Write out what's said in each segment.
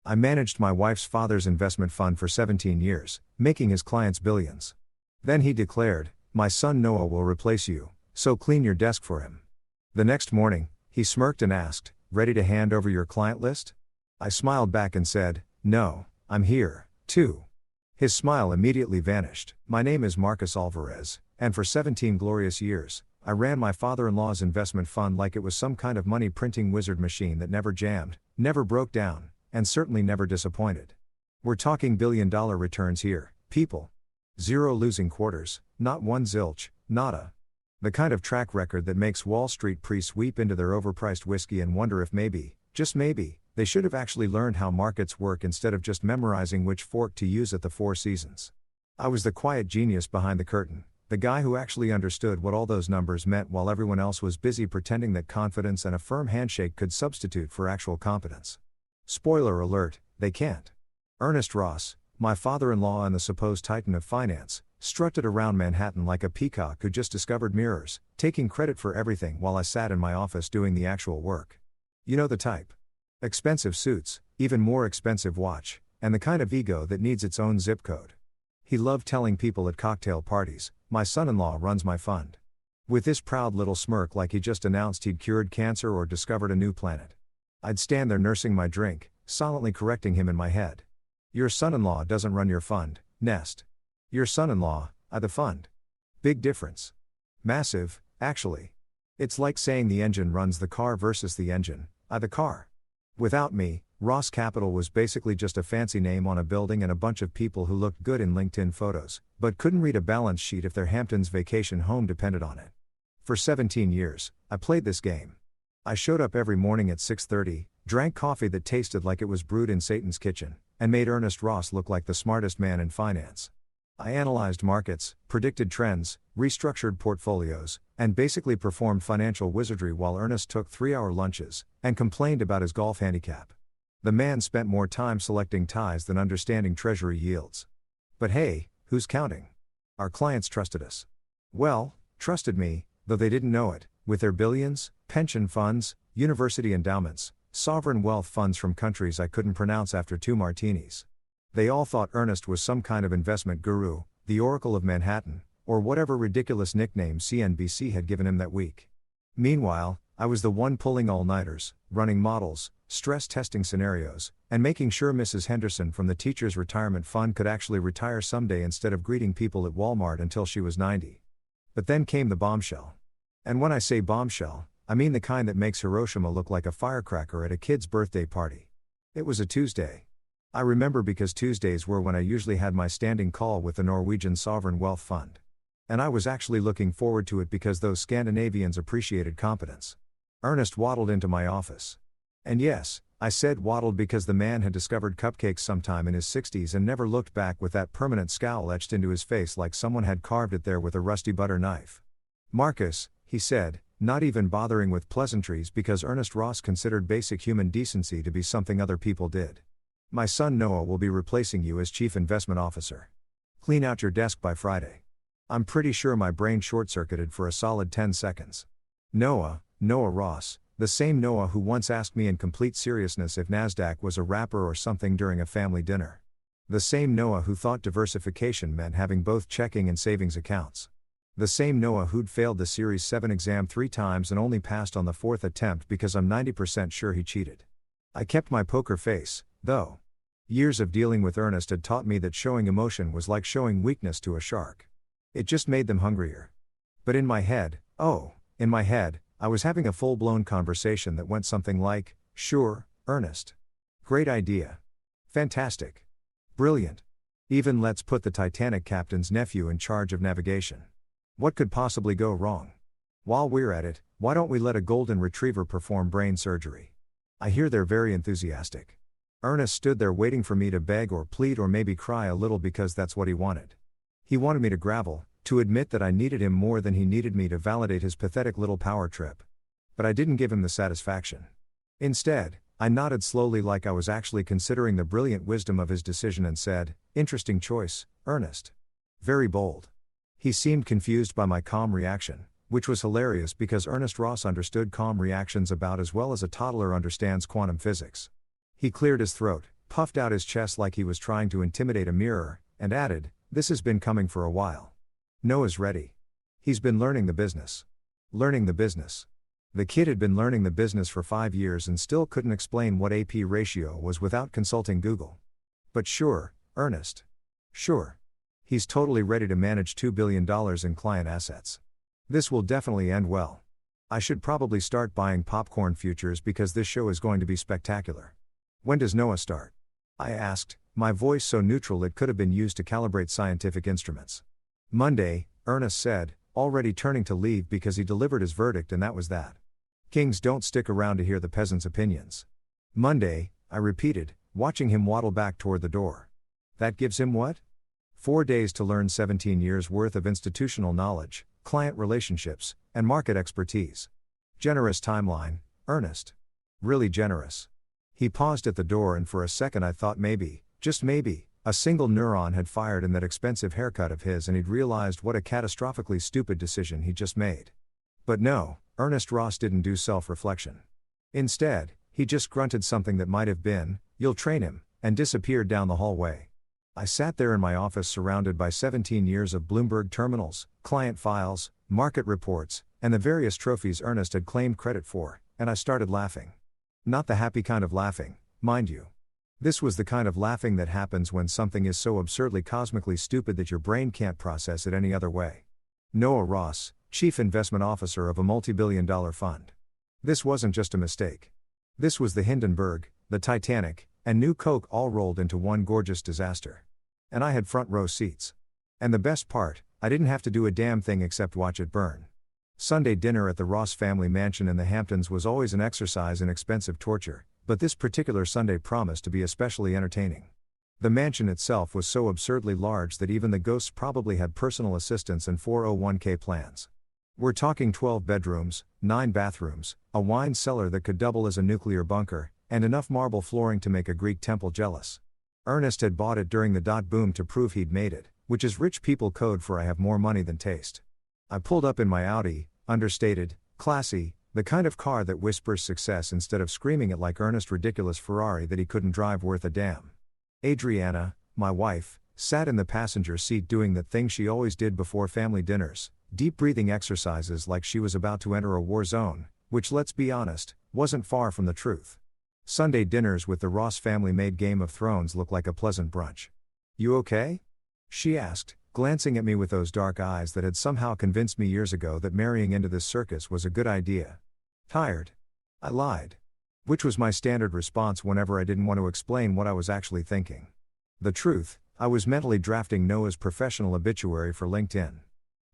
I managed my wife's father's investment fund for 17 years, making his clients billions. Then he declared, "My son Noah will replace you, so clean your desk for him." The next morning, he smirked and asked, "Ready to hand over your client list?" I smiled back and said, "No, I'm here, too." His smile immediately vanished. My name is Marcus Alvarez, and for 17 glorious years, I ran my father-in-law's investment fund like it was some kind of money-printing wizard machine that never jammed, never broke down, and certainly never disappointed. We're talking billion-dollar returns here, people. 0 losing quarters, not one zilch, nada. The kind of track record that makes Wall Street priests weep into their overpriced whiskey and wonder if maybe, just maybe, they should have actually learned how markets work instead of just memorizing which fork to use at the Four Seasons. I was the quiet genius behind the curtain, the guy who actually understood what all those numbers meant while everyone else was busy pretending that confidence and a firm handshake could substitute for actual competence. Spoiler alert, they can't. Ernest Ross, my father-in-law and the supposed titan of finance, strutted around Manhattan like a peacock who just discovered mirrors, taking credit for everything while I sat in my office doing the actual work. You know the type. Expensive suits, even more expensive watch, and the kind of ego that needs its own zip code. He loved telling people at cocktail parties, "My son-in-law runs my fund." With this proud little smirk like he just announced he'd cured cancer or discovered a new planet. I'd stand there nursing my drink, silently correcting him in my head. "Your son-in-law doesn't run your fund, Nest. Your son-in-law, the fund. Big difference. Massive, actually. It's like saying the engine runs the car versus the engine, the car. Without me, Ross Capital was basically just a fancy name on a building and a bunch of people who looked good in LinkedIn photos, but couldn't read a balance sheet if their Hamptons vacation home depended on it. For 17 years, I played this game. I showed up every morning at 6:30, drank coffee that tasted like it was brewed in Satan's kitchen, and made Ernest Ross look like the smartest man in finance. I analyzed markets, predicted trends, restructured portfolios, and basically performed financial wizardry while Ernest took 3-hour lunches, and complained about his golf handicap. The man spent more time selecting ties than understanding treasury yields. But hey, who's counting? Our clients trusted us. Well, trusted me, though they didn't know it, with their billions, pension funds, university endowments, sovereign wealth funds from countries I couldn't pronounce after 2 martinis. They all thought Ernest was some kind of investment guru, the Oracle of Manhattan, or whatever ridiculous nickname CNBC had given him that week. Meanwhile, I was the one pulling all-nighters, running models, stress testing scenarios, and making sure Mrs. Henderson from the Teachers' Retirement Fund could actually retire someday instead of greeting people at Walmart until she was 90. But then came the bombshell. And when I say bombshell, I mean the kind that makes Hiroshima look like a firecracker at a kid's birthday party. It was a Tuesday. I remember because Tuesdays were when I usually had my standing call with the Norwegian Sovereign Wealth Fund. And I was actually looking forward to it because those Scandinavians appreciated competence. Ernest waddled into my office. And yes, I said waddled because the man had discovered cupcakes sometime in his 60s and never looked back with that permanent scowl etched into his face like someone had carved it there with a rusty butter knife. "Marcus," he said, not even bothering with pleasantries because Ernest Ross considered basic human decency to be something other people did. "My son Noah will be replacing you as chief investment officer. Clean out your desk by Friday." I'm pretty sure my brain short-circuited for a solid 10 seconds. Noah Ross, the same Noah who once asked me in complete seriousness if NASDAQ was a rapper or something during a family dinner. The same Noah who thought diversification meant having both checking and savings accounts. The same Noah who'd failed the Series 7 exam 3 times and only passed on the 4th attempt because I'm 90% sure he cheated. I kept my poker face, though. Years of dealing with Ernest had taught me that showing emotion was like showing weakness to a shark. It just made them hungrier. But in my head, I was having a full-blown conversation that went something like, "Sure, Ernest. Great idea. Fantastic. Brilliant. Even let's put the Titanic captain's nephew in charge of navigation. What could possibly go wrong? While we're at it, why don't we let a golden retriever perform brain surgery?" I hear they're very enthusiastic. Ernest stood there waiting for me to beg or plead or maybe cry a little because that's what he wanted. He wanted me to gravel, to admit that I needed him more than he needed me to validate his pathetic little power trip. But I didn't give him the satisfaction. Instead, I nodded slowly like I was actually considering the brilliant wisdom of his decision and said, "Interesting choice, Ernest. Very bold." He seemed confused by my calm reaction, which was hilarious because Ernest Ross understood calm reactions about as well as a toddler understands quantum physics. He cleared his throat, puffed out his chest like he was trying to intimidate a mirror, and added, "This has been coming for a while. Noah's ready. He's been learning the business." Learning the business. The kid had been learning the business for 5 years and still couldn't explain what AP ratio was without consulting Google. But sure, Ernest. Sure. He's totally ready to manage $2 billion in client assets. This will definitely end well. I should probably start buying popcorn futures because this show is going to be spectacular. When does Noah start? I asked, my voice so neutral it could have been used to calibrate scientific instruments. Monday, Ernest said, already turning to leave because he delivered his verdict and that was that. Kings don't stick around to hear the peasants' opinions. Monday, I repeated, watching him waddle back toward the door. That gives him what? 4 days to learn 17 years worth of institutional knowledge, client relationships, and market expertise. Generous timeline, Ernest. Really generous. He paused at the door and for a second I thought maybe, just maybe, a single neuron had fired in that expensive haircut of his and he'd realized what a catastrophically stupid decision he'd just made. But no, Ernest Ross didn't do self-reflection. Instead, he just grunted something that might have been, "You'll train him," and disappeared down the hallway. I sat there in my office surrounded by 17 years of Bloomberg terminals, client files, market reports, and the various trophies Ernest had claimed credit for, and I started laughing. Not the happy kind of laughing, mind you. This was the kind of laughing that happens when something is so absurdly cosmically stupid that your brain can't process it any other way. Noah Ross, Chief Investment Officer of a multi-billion-dollar fund. This wasn't just a mistake. This was the Hindenburg, the Titanic, and New Coke all rolled into one gorgeous disaster. And I had front row seats. And the best part, I didn't have to do a damn thing except watch it burn. Sunday dinner at the Ross family mansion in the Hamptons was always an exercise in expensive torture, but this particular Sunday promised to be especially entertaining. The mansion itself was so absurdly large that even the ghosts probably had personal assistants and 401k plans. We're talking 12 bedrooms, 9 bathrooms, a wine cellar that could double as a nuclear bunker, and enough marble flooring to make a Greek temple jealous. Ernest had bought it during the dot boom to prove he'd made it, which is rich people code for I have more money than taste. I pulled up in my Audi, understated, classy, the kind of car that whispers success instead of screaming it like Ernest's ridiculous Ferrari that he couldn't drive worth a damn. Adriana, my wife, sat in the passenger seat doing that thing she always did before family dinners, deep breathing exercises like she was about to enter a war zone, which let's be honest, wasn't far from the truth. Sunday dinners with the Ross family made Game of Thrones look like a pleasant brunch. "You okay?" she asked, glancing at me with those dark eyes that had somehow convinced me years ago that marrying into this circus was a good idea. "Tired." I lied. Which was my standard response whenever I didn't want to explain what I was actually thinking. The truth, I was mentally drafting Noah's professional obituary for LinkedIn.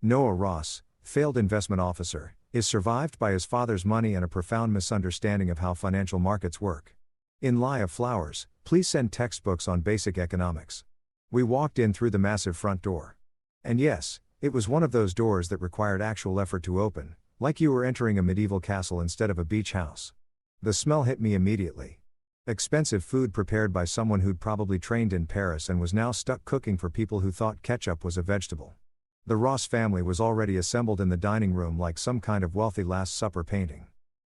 Noah Ross, failed investment officer, is survived by his father's money and a profound misunderstanding of how financial markets work. In lie of flowers, please send textbooks on basic economics. We walked in through the massive front door. And yes, it was one of those doors that required actual effort to open, like you were entering a medieval castle instead of a beach house. The smell hit me immediately. Expensive food prepared by someone who'd probably trained in Paris and was now stuck cooking for people who thought ketchup was a vegetable. The Ross family was already assembled in the dining room like some kind of wealthy Last Supper painting.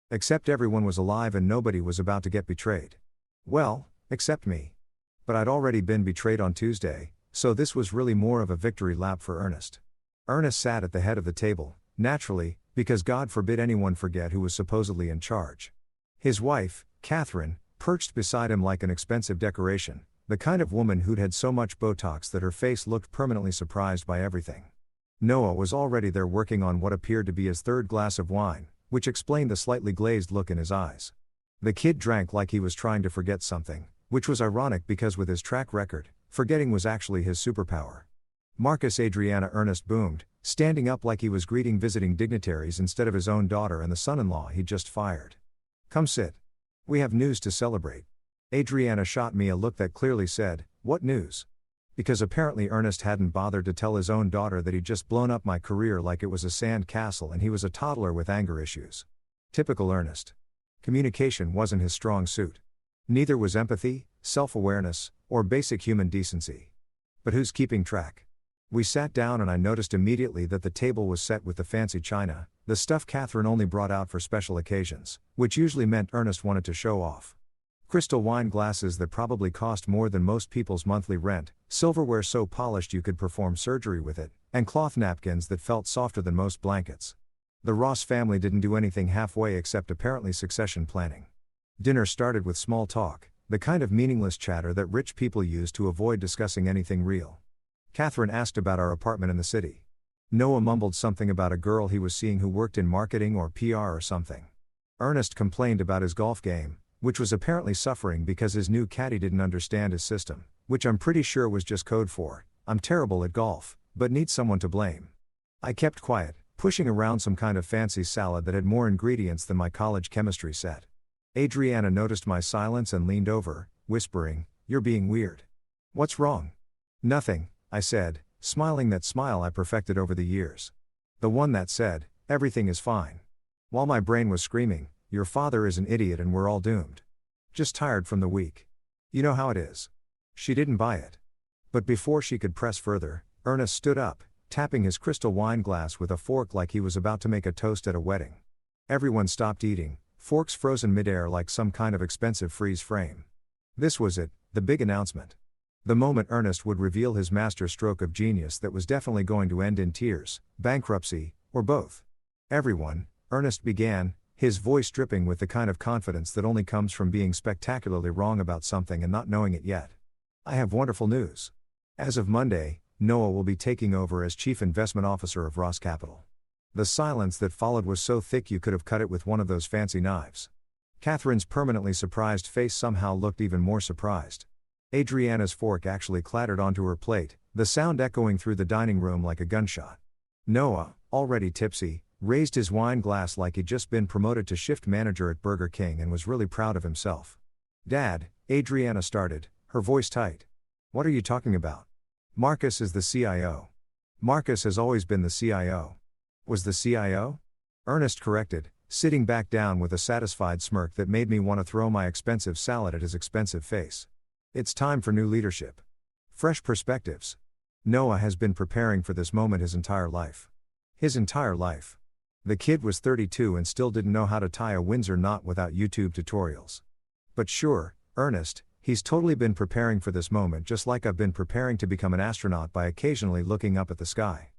Except everyone was alive and nobody was about to get betrayed. Well, except me. But I'd already been betrayed on Tuesday, so this was really more of a victory lap for Ernest. Ernest sat at the head of the table, naturally, because God forbid anyone forget who was supposedly in charge. His wife, Catherine, perched beside him like an expensive decoration, the kind of woman who'd had so much Botox that her face looked permanently surprised by everything. Noah was already there working on what appeared to be his third glass of wine, which explained the slightly glazed look in his eyes. The kid drank like he was trying to forget something, which was ironic because with his track record, forgetting was actually his superpower. "Marcus," Adriana, Ernest boomed, standing up like he was greeting visiting dignitaries instead of his own daughter and the son-in-law he'd just fired. "Come sit. We have news to celebrate." Adriana shot me a look that clearly said, "What news?" Because apparently Ernest hadn't bothered to tell his own daughter that he'd just blown up my career like it was a sand castle and he was a toddler with anger issues. Typical Ernest. Communication wasn't his strong suit. Neither was empathy, self-awareness, or basic human decency. But who's keeping track? We sat down and I noticed immediately that the table was set with the fancy china, the stuff Catherine only brought out for special occasions, which usually meant Ernest wanted to show off. Crystal wine glasses that probably cost more than most people's monthly rent, silverware so polished you could perform surgery with it, and cloth napkins that felt softer than most blankets. The Ross family didn't do anything halfway except apparently succession planning. Dinner started with small talk, the kind of meaningless chatter that rich people use to avoid discussing anything real. Catherine asked about our apartment in the city. Noah mumbled something about a girl he was seeing who worked in marketing or PR or something. Ernest complained about his golf game, which was apparently suffering because his new caddy didn't understand his system, which I'm pretty sure was just code for, "I'm terrible at golf, but need someone to blame." I kept quiet, pushing around some kind of fancy salad that had more ingredients than my college chemistry set. Adriana noticed my silence and leaned over, whispering, "You're being weird." "What's wrong?" "Nothing," I said, smiling that smile I perfected over the years. The one that said, "Everything is fine." While my brain was screaming, "Your father is an idiot and we're all doomed. Just tired from the week. You know how it is." She didn't buy it. But before she could press further, Ernest stood up, tapping his crystal wine glass with a fork like he was about to make a toast at a wedding. Everyone stopped eating, forks frozen midair like some kind of expensive freeze frame. This was it, the big announcement. The moment Ernest would reveal his master stroke of genius that was definitely going to end in tears, bankruptcy, or both. "Everyone," Ernest began, his voice dripping with the kind of confidence that only comes from being spectacularly wrong about something and not knowing it yet. "I have wonderful news. As of Monday, Noah will be taking over as Chief Investment Officer of Ross Capital." The silence that followed was so thick you could have cut it with one of those fancy knives. Catherine's permanently surprised face somehow looked even more surprised. Adriana's fork actually clattered onto her plate, the sound echoing through the dining room like a gunshot. Noah, already tipsy, raised his wine glass like he'd just been promoted to shift manager at Burger King and was really proud of himself. "Dad," Adriana started, her voice tight. "What are you talking about?" "Marcus is the CIO. Marcus has always been the CIO. Was the CIO? Ernest corrected, sitting back down with a satisfied smirk that made me want to throw my expensive salad at his expensive face. It's time for new leadership. Fresh perspectives. Noah has been preparing for this moment his entire life. His entire life. The kid was 32 and still didn't know how to tie a Windsor knot without YouTube tutorials. But sure, Ernest, he's totally been preparing for this moment just like I've been preparing to become an astronaut by occasionally looking up at the sky.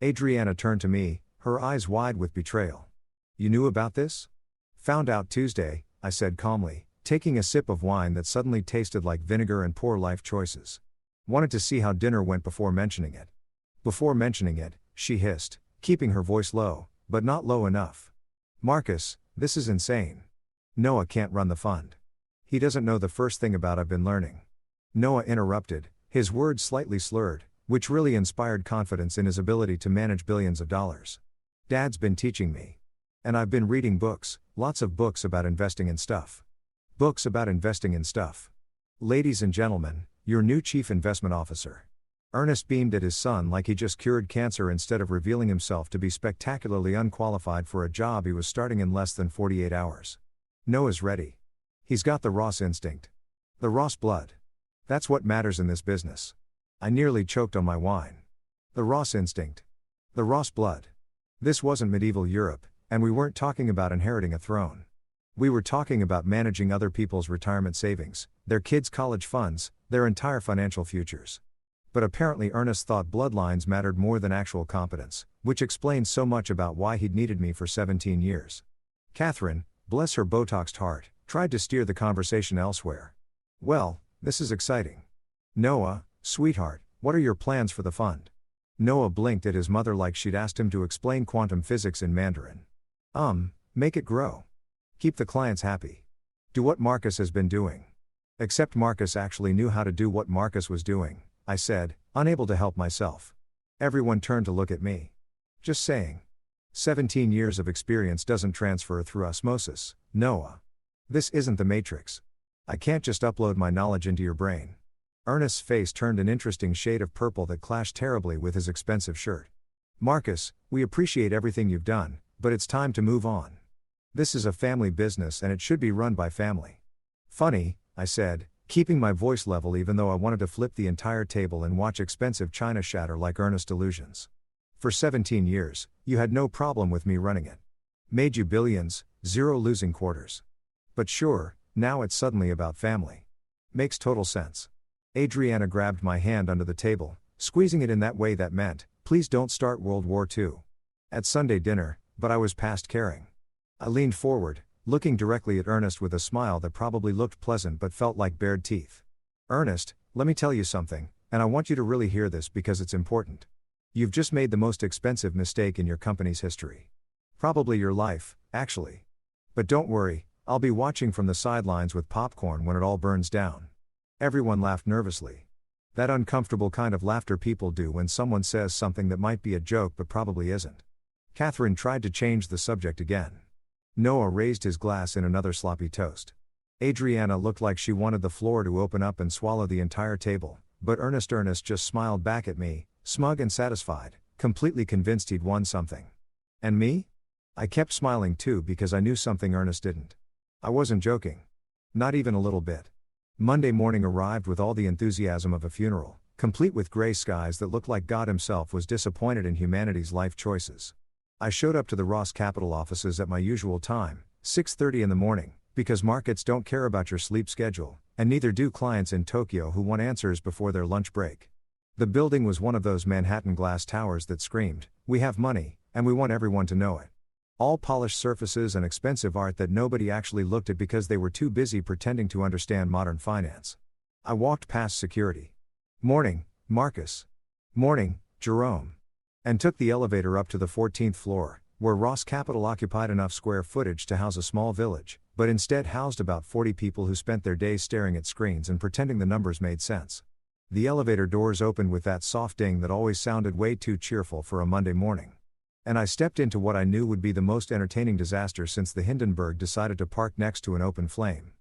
Adriana turned to me, her eyes wide with betrayal. "You knew about this?" "Found out Tuesday," I said calmly, taking a sip of wine that suddenly tasted like vinegar and poor life choices. Wanted to see how dinner went before mentioning it. "Before mentioning it," she hissed, keeping her voice low, but not low enough. "Marcus, this is insane. Noah can't run the fund. He doesn't know the first thing about I've been learning." Noah interrupted, his words slightly slurred, which really inspired confidence in his ability to manage billions of dollars. "Dad's been teaching me. And I've been reading books, lots of books about investing in stuff. Books about investing in stuff. Ladies and gentlemen, your new Chief Investment Officer." Ernest beamed at his son like he just cured cancer instead of revealing himself to be spectacularly unqualified for a job he was starting in less than 48 hours. "Noah's ready. He's got the Ross instinct. The Ross blood. That's what matters in this business." I nearly choked on my wine. The Ross instinct. The Ross blood. This wasn't medieval Europe, and we weren't talking about inheriting a throne. We were talking about managing other people's retirement savings, their kids' college funds, their entire financial futures. But apparently Ernest thought bloodlines mattered more than actual competence, which explains so much about why he'd needed me for 17 years. Catherine, bless her Botoxed heart, tried to steer the conversation elsewhere. "Well, this is exciting. Noah, sweetheart, what are your plans for the fund?" Noah blinked at his mother like she'd asked him to explain quantum physics in Mandarin. Make it grow. Keep the clients happy. Do what Marcus has been doing." Except Marcus actually knew how to do what Marcus was doing, I said, unable to help myself. Everyone turned to look at me. "Just saying. 17 years of experience doesn't transfer through osmosis, Noah. This isn't the Matrix. I can't just upload my knowledge into your brain." Ernest's face turned an interesting shade of purple that clashed terribly with his expensive shirt. "Marcus, we appreciate everything you've done, but it's time to move on. This is a family business and it should be run by family." "Funny," I said, keeping my voice level even though I wanted to flip the entire table and watch expensive china shatter like Ernest illusions. "For 17 years, you had no problem with me running it. Made you billions, zero losing quarters. But sure, Now it's suddenly about family. Makes total sense. Adriana grabbed my hand under the table, squeezing it in that way that meant, please don't start World War II. At Sunday dinner, but I was past caring. I leaned forward, looking directly at Ernest with a smile that probably looked pleasant but felt like bared teeth. Ernest, let me tell you something, and I want you to really hear this because it's important. You've just made the most expensive mistake in your company's history. Probably your life, actually. But don't worry, I'll be watching from the sidelines with popcorn when it all burns down. Everyone laughed nervously. That uncomfortable kind of laughter people do when someone says something that might be a joke but probably isn't. Catherine tried to change the subject again. Noah raised his glass in another sloppy toast. Adriana looked like she wanted the floor to open up and swallow the entire table, but Ernest just smiled back at me, smug and satisfied, completely convinced he'd won something. And me? I kept smiling too because I knew something Ernest didn't. I wasn't joking. Not even a little bit. Monday morning arrived with all the enthusiasm of a funeral, complete with gray skies that looked like God himself was disappointed in humanity's life choices. I showed up to the Ross Capital offices at my usual time, 6:30 in the morning, because markets don't care about your sleep schedule, and neither do clients in Tokyo who want answers before their lunch break. The building was one of those Manhattan glass towers that screamed, "We have money, and we want everyone to know it." All polished surfaces and expensive art that nobody actually looked at because they were too busy pretending to understand modern finance. I walked past security. "Morning, Marcus." "Morning, Jerome." And took the elevator up to the 14th floor, where Ross Capital occupied enough square footage to house a small village, but instead housed about 40 people who spent their days staring at screens and pretending the numbers made sense. The elevator doors opened with that soft ding that always sounded way too cheerful for a Monday morning. And I stepped into what I knew would be the most entertaining disaster since the Hindenburg decided to park next to an open flame.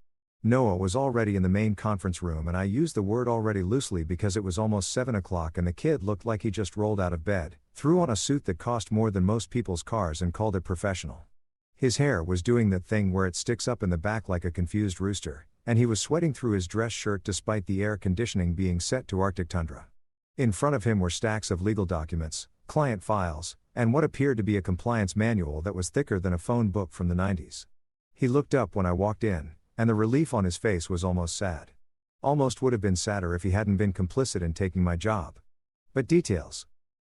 Noah was already in the main conference room, and I use the word already loosely because it was almost 7 o'clock and the kid looked like he just rolled out of bed, threw on a suit that cost more than most people's cars and called it professional. His hair was doing that thing where it sticks up in the back like a confused rooster, and he was sweating through his dress shirt despite the air conditioning being set to Arctic tundra. In front of him were stacks of legal documents, client files, and what appeared to be a compliance manual that was thicker than a phone book from the 90s. He looked up when I walked in, and the relief on his face was almost sad. Almost would have been sadder if he hadn't been complicit in taking my job. But details.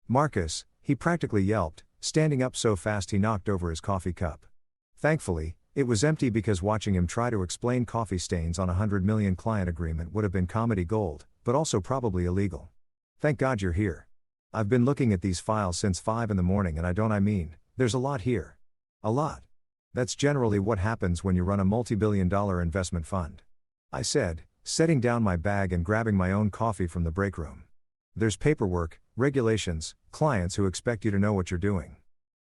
"Marcus," he practically yelped, standing up so fast he knocked over his coffee cup. Thankfully, it was empty because watching him try to explain coffee stains on a $100 million client agreement would have been comedy gold, but also probably illegal. "Thank God you're here. I've been looking at these files since 5 in the morning and I mean, there's a lot here. A lot. That's generally what happens when you run a multi-billion-dollar investment fund," I said, setting down my bag and grabbing my own coffee from the break room. "There's paperwork, regulations, clients who expect you to know what you're doing.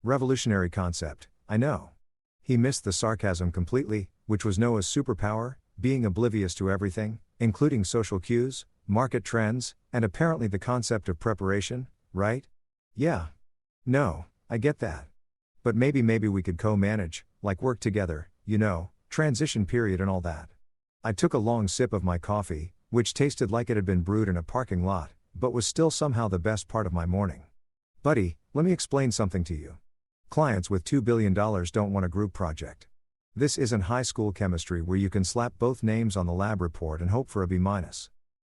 Revolutionary concept, I know." He missed the sarcasm completely, which was Noah's superpower, being oblivious to everything, including social cues, market trends, and apparently the concept of preparation, right? "Yeah. No, I get that. But maybe we could co-manage, like work together, transition period and all that." I took a long sip of my coffee, which tasted like it had been brewed in a parking lot, but was still somehow the best part of my morning. "Buddy, let me explain something to you. Clients with $2 billion don't want a group project. This isn't high school chemistry where you can slap both names on the lab report and hope for a B-.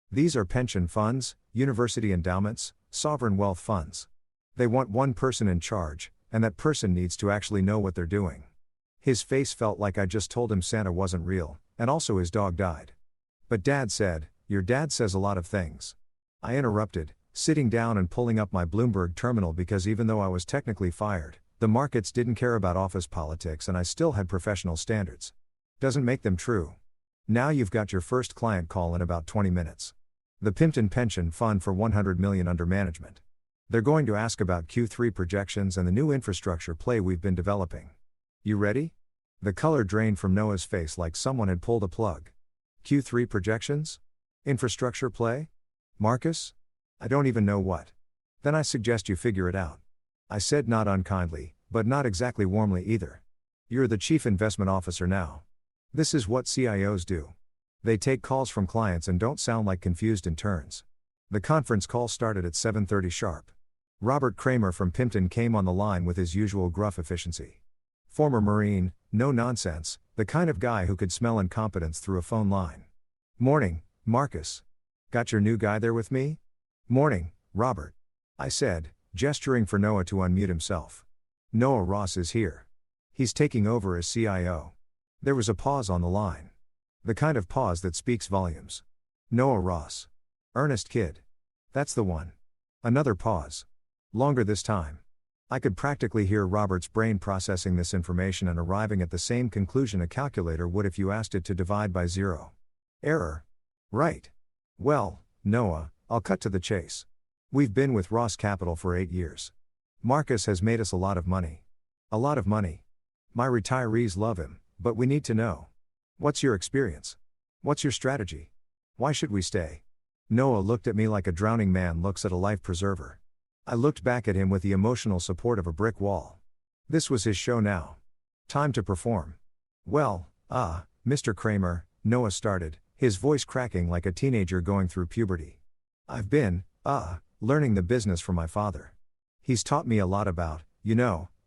These are pension funds, university endowments, sovereign wealth funds. They want one person in charge, and that person needs to actually know what they're doing." His face felt like I just told him Santa wasn't real, and also his dog died. "But Dad said," "Your dad says a lot of things." I interrupted, sitting down and pulling up my Bloomberg terminal because even though I was technically fired, the markets didn't care about office politics and I still had professional standards. "Doesn't make them true. Now you've got your first client call in about 20 minutes. The Pimpton Pension Fund for $100 million under management. They're going to ask about Q3 projections and the new infrastructure play we've been developing. You ready?" The color drained from Noah's face like someone had pulled a plug. "Q3 projections? Infrastructure play? Marcus? I don't even know what." "Then I suggest you figure it out," I said, not unkindly, but not exactly warmly either. "You're the chief investment officer now. This is what CIOs do. They take calls from clients and don't sound like confused interns." The conference call started at 7:30 sharp. Robert Kramer from Pimpton came on the line with his usual gruff efficiency. Former Marine, no nonsense, the kind of guy who could smell incompetence through a phone line. Morning, Marcus. Got your new guy there with me? Morning, Robert. I said, gesturing for Noah to unmute himself. Noah Ross is here. He's taking over as CIO. There was a pause on the line. The kind of pause that speaks volumes. Noah Ross. Ernest kid. That's the one. Another pause. Longer this time. I could practically hear Robert's brain processing this information and arriving at the same conclusion a calculator would if you asked it to divide by 0. Error. Right. Well, Noah, I'll cut to the chase. We've been with Ross Capital for 8 years. Marcus has made us a lot of money. A lot of money. My retirees love him, but we need to know. What's your experience? What's your strategy? Why should we stay? Noah looked at me like a drowning man looks at a life preserver. I looked back at him with the emotional support of a brick wall. This was his show now. Time to perform. Well, Mr. Kramer, Noah started, his voice cracking like a teenager going through puberty. I've been, learning the business from my father. He's taught me a lot about,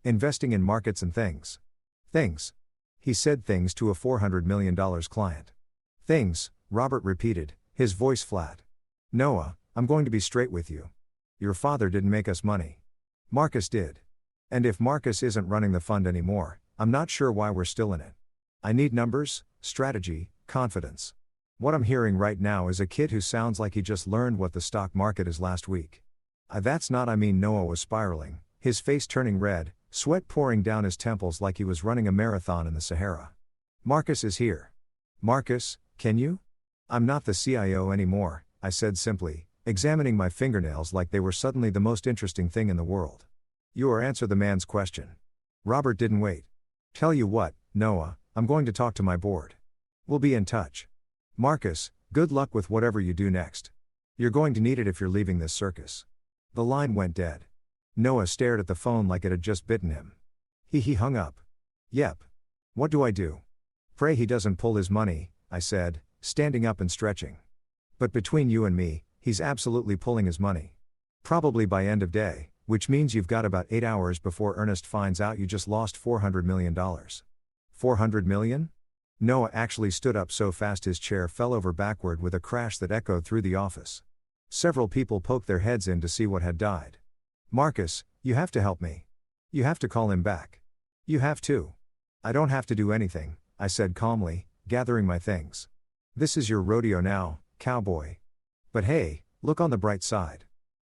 investing in markets and things. Things. He said things to a $400 million client. Things, Robert repeated, his voice flat. Noah, I'm going to be straight with you. Your father didn't make us money. Marcus did. And if Marcus isn't running the fund anymore, I'm not sure why we're still in it. I need numbers, strategy, confidence. What I'm hearing right now is a kid who sounds like he just learned what the stock market is last week. Noah was spiraling, his face turning red, sweat pouring down his temples like he was running a marathon in the Sahara. Marcus is here. Marcus, can you? I'm not the CIO anymore, I said simply, examining my fingernails like they were suddenly the most interesting thing in the world. Answer the man's question. Robert didn't wait. Tell you what, Noah, I'm going to talk to my board. We'll be in touch. Marcus, good luck with whatever you do next. You're going to need it if you're leaving this circus. The line went dead. Noah stared at the phone like it had just bitten him. He hung up. Yep. What do I do? Pray he doesn't pull his money, I said, standing up and stretching. But between you and me, he's absolutely pulling his money. Probably by end of day, which means you've got about 8 hours before Ernest finds out you just lost $400 million. $400 million? Noah actually stood up so fast his chair fell over backward with a crash that echoed through the office. Several people poked their heads in to see what had died. Marcus, you have to help me. You have to call him back. You have to. I don't have to do anything, I said calmly, gathering my things. This is your rodeo now, cowboy. But hey, look on the bright side.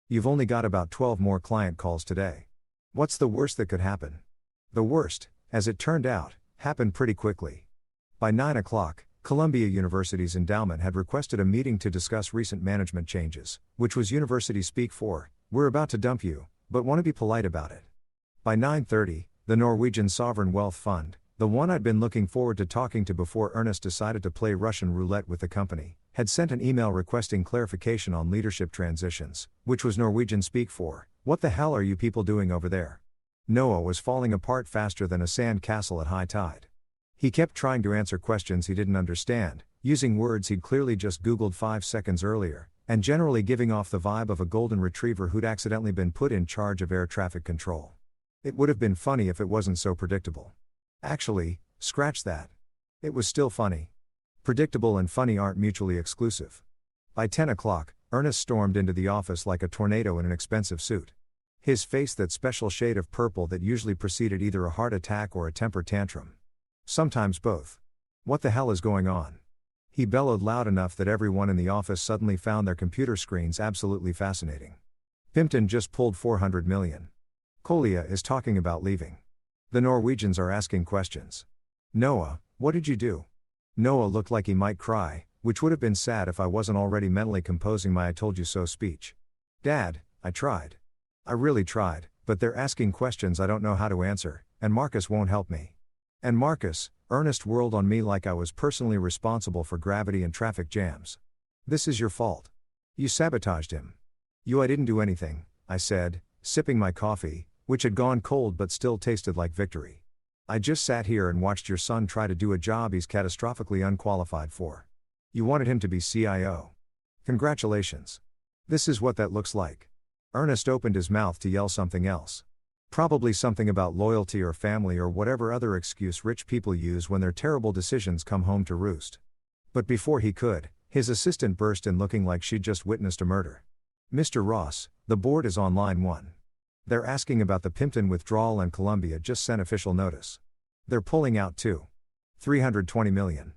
You've only got about 12 more client calls today. What's the worst that could happen? The worst, as it turned out, happened pretty quickly. By 9 o'clock, Columbia University's endowment had requested a meeting to discuss recent management changes, which was university speak for, we're about to dump you, but want to be polite about it. By 9:30, the Norwegian Sovereign Wealth Fund, the one I'd been looking forward to talking to before Ernest decided to play Russian roulette with the company, had sent an email requesting clarification on leadership transitions, which was Norwegian speak for, what the hell are you people doing over there? Noah was falling apart faster than a sand castle at high tide. He kept trying to answer questions he didn't understand, using words he'd clearly just Googled 5 seconds earlier, and generally giving off the vibe of a golden retriever who'd accidentally been put in charge of air traffic control. It would have been funny if it wasn't so predictable. Actually, scratch that. It was still funny. Predictable and funny aren't mutually exclusive. By 10 o'clock, Ernest stormed into the office like a tornado in an expensive suit. His face that special shade of purple that usually preceded either a heart attack or a temper tantrum. Sometimes both. What the hell is going on? He bellowed loud enough that everyone in the office suddenly found their computer screens absolutely fascinating. Pimpton just pulled $400 million. Kolia is talking about leaving. The Norwegians are asking questions. Noah, what did you do? Noah looked like he might cry, which would have been sad if I wasn't already mentally composing my I told you so speech. Dad, I tried. I really tried, but they're asking questions I don't know how to answer, and Marcus won't help me. And Marcus, Ernest whirled on me like I was personally responsible for gravity and traffic jams. This is your fault. You sabotaged him. I didn't do anything, I said, sipping my coffee, which had gone cold but still tasted like victory. I just sat here and watched your son try to do a job he's catastrophically unqualified for. You wanted him to be CIO. Congratulations. This is what that looks like. Ernest opened his mouth to yell something else. Probably something about loyalty or family or whatever other excuse rich people use when their terrible decisions come home to roost. But before he could, his assistant burst in looking like she'd just witnessed a murder. "Mr. Ross, the board is on line 1. They're asking about the Pimpton withdrawal and Columbia just sent official notice. They're pulling out too. $320 million.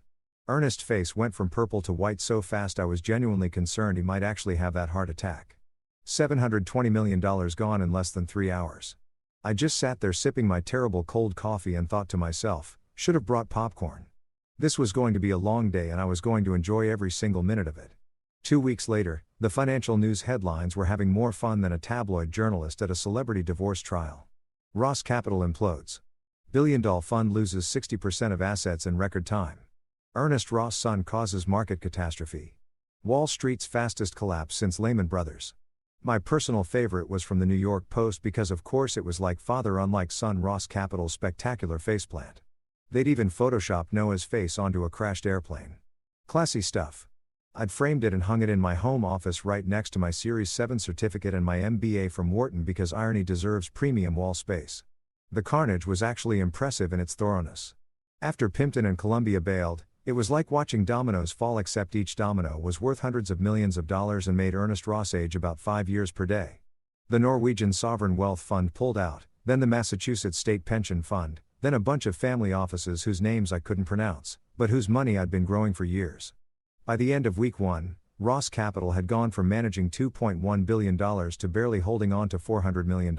Ernest's face went from purple to white so fast I was genuinely concerned he might actually have that heart attack. $720 million gone in less than 3 hours. I just sat there sipping my terrible cold coffee and thought to myself, should have brought popcorn. This was going to be a long day and I was going to enjoy every single minute of it. 2 weeks later, the financial news headlines were having more fun than a tabloid journalist at a celebrity divorce trial. Ross Capital implodes. Billion-dollar fund loses 60% of assets in record time. Ernest Ross' son causes market catastrophe. Wall Street's fastest collapse since Lehman Brothers. My personal favorite was from the New York Post because of course it was like father unlike son Ross Capital's spectacular faceplant. They'd even photoshopped Noah's face onto a crashed airplane. Classy stuff. I'd framed it and hung it in my home office right next to my Series 7 certificate and my MBA from Wharton because irony deserves premium wall space. The carnage was actually impressive in its thoroughness. After Pimpton and Columbia bailed, it was like watching dominoes fall except each domino was worth hundreds of millions of dollars and made Ernest Ross age about 5 years per day. The Norwegian Sovereign Wealth Fund pulled out, then the Massachusetts State Pension Fund, then a bunch of family offices whose names I couldn't pronounce, but whose money I'd been growing for years. By the end of week 1, Ross Capital had gone from managing $2.1 billion to barely holding on to $400 million.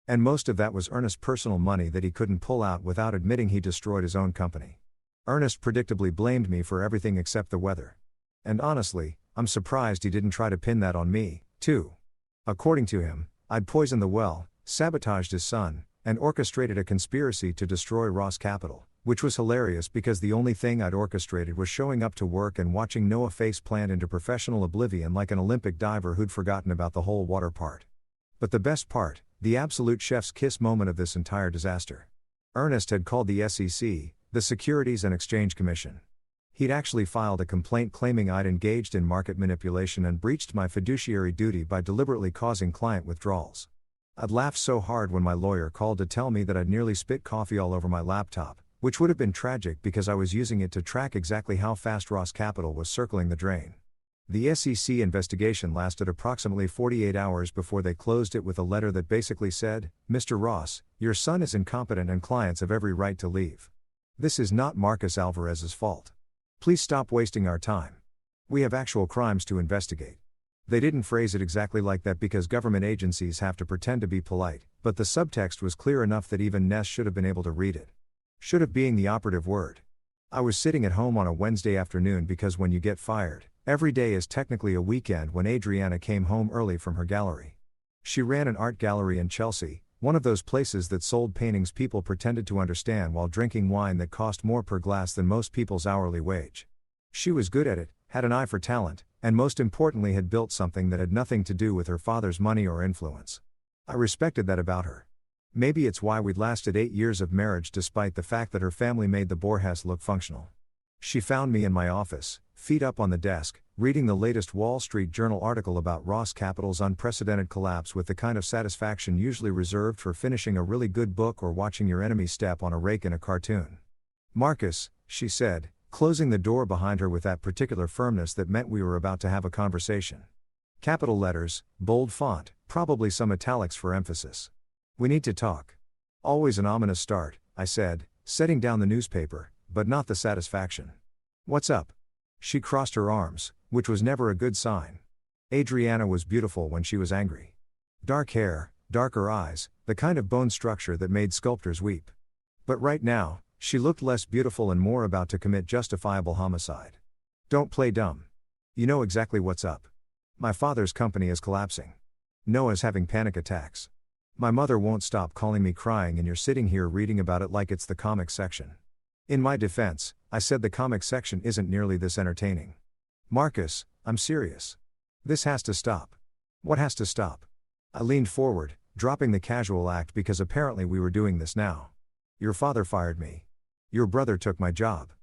And most of that was Ernest's personal money that he couldn't pull out without admitting he destroyed his own company. Ernest predictably blamed me for everything except the weather. And honestly, I'm surprised he didn't try to pin that on me, too. According to him, I'd poisoned the well, sabotaged his son, and orchestrated a conspiracy to destroy Ross Capital, which was hilarious because the only thing I'd orchestrated was showing up to work and watching Noah face plant into professional oblivion like an Olympic diver who'd forgotten about the whole water part. But the best part, the absolute chef's kiss moment of this entire disaster. Ernest had called the SEC, the Securities and Exchange Commission. He'd actually filed a complaint claiming I'd engaged in market manipulation and breached my fiduciary duty by deliberately causing client withdrawals. I'd laughed so hard when my lawyer called to tell me that I'd nearly spit coffee all over my laptop, which would have been tragic because I was using it to track exactly how fast Ross Capital was circling the drain. The SEC investigation lasted approximately 48 hours before they closed it with a letter that basically said, "Mr. Ross, your son is incompetent and clients have every right to leave. This is not Marcus Alvarez's fault. Please stop wasting our time. We have actual crimes to investigate." They didn't phrase it exactly like that because government agencies have to pretend to be polite, but the subtext was clear enough that even Ness should have been able to read it. Should have being the operative word. I was sitting at home on a Wednesday afternoon because when you get fired, every day is technically a weekend when Adriana came home early from her gallery. She ran an art gallery in Chelsea, one of those places that sold paintings people pretended to understand while drinking wine that cost more per glass than most people's hourly wage. She was good at it, had an eye for talent, and most importantly had built something that had nothing to do with her father's money or influence. I respected that about her. Maybe it's why we'd lasted 8 years of marriage despite the fact that her family made the Borjas look functional. She found me in my office, feet up on the desk, reading the latest Wall Street Journal article about Ross Capital's unprecedented collapse with the kind of satisfaction usually reserved for finishing a really good book or watching your enemy step on a rake in a cartoon. "Marcus," she said, closing the door behind her with that particular firmness that meant we were about to have a conversation. Capital letters, bold font, probably some italics for emphasis. "We need to talk." Always an ominous start, I said, setting down the newspaper, but not the satisfaction. "What's up?" She crossed her arms, which was never a good sign. Adriana was beautiful when she was angry. Dark hair, darker eyes, the kind of bone structure that made sculptors weep. But right now, she looked less beautiful and more about to commit justifiable homicide. "Don't play dumb. You know exactly what's up. My father's company is collapsing. Noah's having panic attacks. My mother won't stop calling me crying and you're sitting here reading about it like it's the comics section." In my defense, I said the comics section isn't nearly this entertaining. "Marcus, I'm serious. This has to stop." "What has to stop?" I leaned forward, dropping the casual act because apparently we were doing this now. "Your father fired me. Your brother took my job.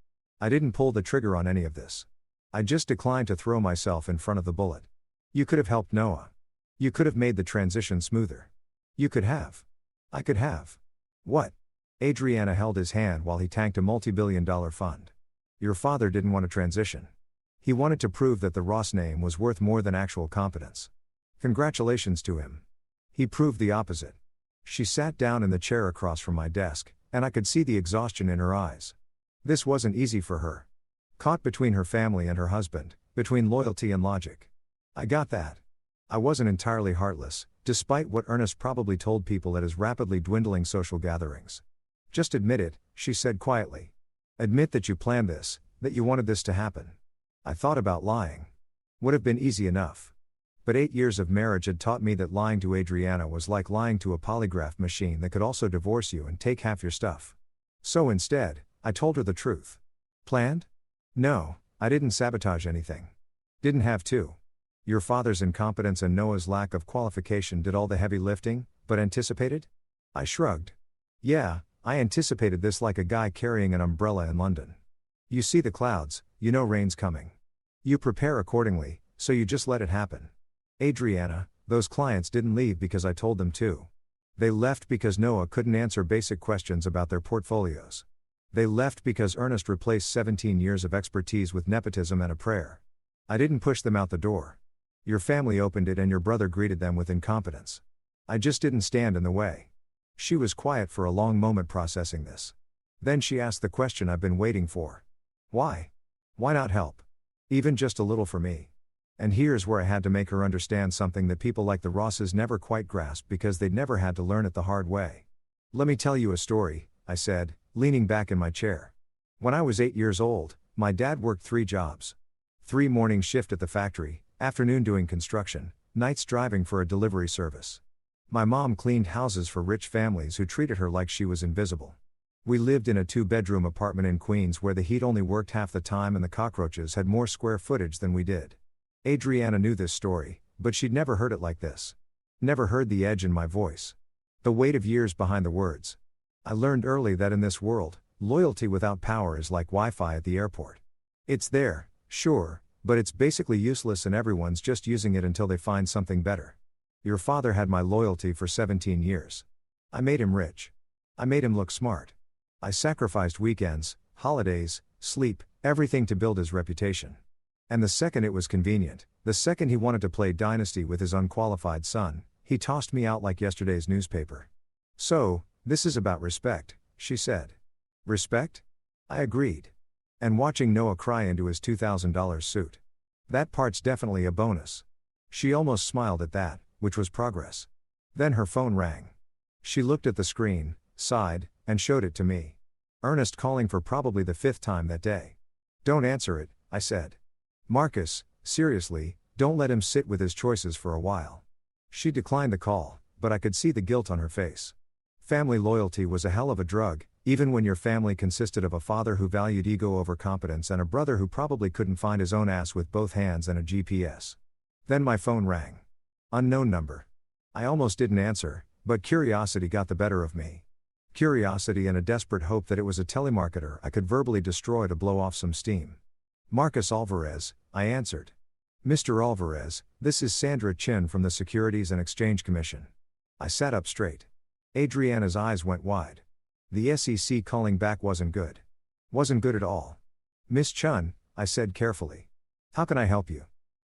I didn't pull the trigger on any of this. I just declined to throw myself in front of the bullet. You could have helped Noah. You could have made the transition smoother. You could have. I could have. What? Adriana held his hand while he tanked a multi-billion-dollar fund. Your father didn't want to transition. He wanted to prove that the Ross name was worth more than actual competence. Congratulations to him. He proved the opposite. She sat down in the chair across from my desk, and I could see the exhaustion in her eyes. This wasn't easy for her. Caught between her family and her husband, between loyalty and logic. I got that. I wasn't entirely heartless, despite what Ernest probably told people at his rapidly dwindling social gatherings. Just admit it, she said quietly. Admit that you planned this, that you wanted this to happen. I thought about lying. Would have been easy enough. But 8 years of marriage had taught me that lying to Adriana was like lying to a polygraph machine that could also divorce you and take half your stuff. So instead, I told her the truth. Planned? No, I didn't sabotage anything. Didn't have to. Your father's incompetence and Noah's lack of qualification did all the heavy lifting, but anticipated? I shrugged. Yeah, I anticipated this like a guy carrying an umbrella in London. You see the clouds, you know rain's coming. You prepare accordingly, so you just let it happen. Adriana, those clients didn't leave because I told them to. They left because Noah couldn't answer basic questions about their portfolios. They left because Ernest replaced 17 years of expertise with nepotism and a prayer. I didn't push them out the door. Your family opened it and your brother greeted them with incompetence. I just didn't stand in the way. She was quiet for a long moment processing this. Then she asked the question I've been waiting for. Why? Why not help? Even just a little for me. And here's where I had to make her understand something that people like the Rosses never quite grasped because they'd never had to learn it the hard way. Let me tell you a story, I said, leaning back in my chair. When I was 8 years old, my dad worked 3 jobs. 3 morning shift at the factory, afternoon doing construction, nights driving for a delivery service. My mom cleaned houses for rich families who treated her like she was invisible. We lived in a 2-bedroom apartment in Queens where the heat only worked half the time and the cockroaches had more square footage than we did. Adriana knew this story, but she'd never heard it like this. Never heard the edge in my voice. The weight of years behind the words. I learned early that in this world, loyalty without power is like Wi-Fi at the airport. It's there, sure, but it's basically useless and everyone's just using it until they find something better. Your father had my loyalty for 17 years. I made him rich. I made him look smart. I sacrificed weekends, holidays, sleep, everything to build his reputation. And the second it was convenient, the second he wanted to play dynasty with his unqualified son, he tossed me out like yesterday's newspaper. So, this is about respect, she said. Respect? I agreed. And watching Noah cry into his $2,000 suit. That part's definitely a bonus. She almost smiled at that, which was progress. Then her phone rang. She looked at the screen, sighed, and showed it to me. Ernest calling for probably the 5th time that day. Don't answer it, I said. Marcus, seriously, don't let him sit with his choices for a while. She declined the call, but I could see the guilt on her face. Family loyalty was a hell of a drug, even when your family consisted of a father who valued ego over competence and a brother who probably couldn't find his own ass with both hands and a GPS. Then my phone rang. Unknown number. I almost didn't answer, but curiosity got the better of me. Curiosity and a desperate hope that it was a telemarketer I could verbally destroy to blow off some steam. Marcus Alvarez, I answered. Mr. Alvarez, this is Sandra Chin from the Securities and Exchange Commission. I sat up straight. Adriana's eyes went wide. The SEC calling back wasn't good. Wasn't good at all. Miss Chun, I said carefully. How can I help you?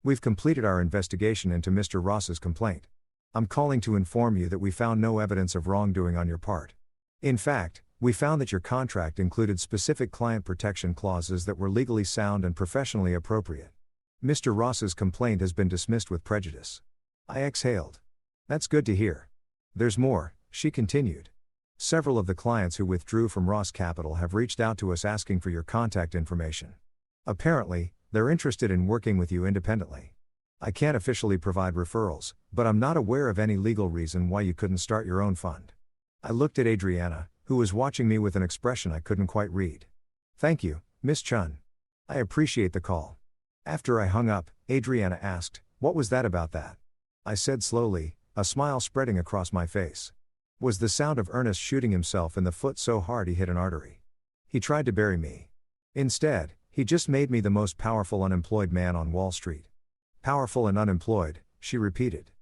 We've completed our investigation into Mr. Ross's complaint. I'm calling to inform you that we found no evidence of wrongdoing on your part. In fact, we found that your contract included specific client protection clauses that were legally sound and professionally appropriate. Mr. Ross's complaint has been dismissed with prejudice. I exhaled. That's good to hear. There's more, she continued. Several of the clients who withdrew from Ross Capital have reached out to us asking for your contact information. Apparently, they're interested in working with you independently. I can't officially provide referrals, but I'm not aware of any legal reason why you couldn't start your own fund. I looked at Adriana, who was watching me with an expression I couldn't quite read. Thank you, Miss Chun. I appreciate the call. After I hung up, Adriana asked, what was that about that? I said slowly, a smile spreading across my face. Was the sound of Ernest shooting himself in the foot so hard he hit an artery? He tried to bury me. Instead, he just made me the most powerful unemployed man on Wall Street. Powerful and unemployed, she repeated.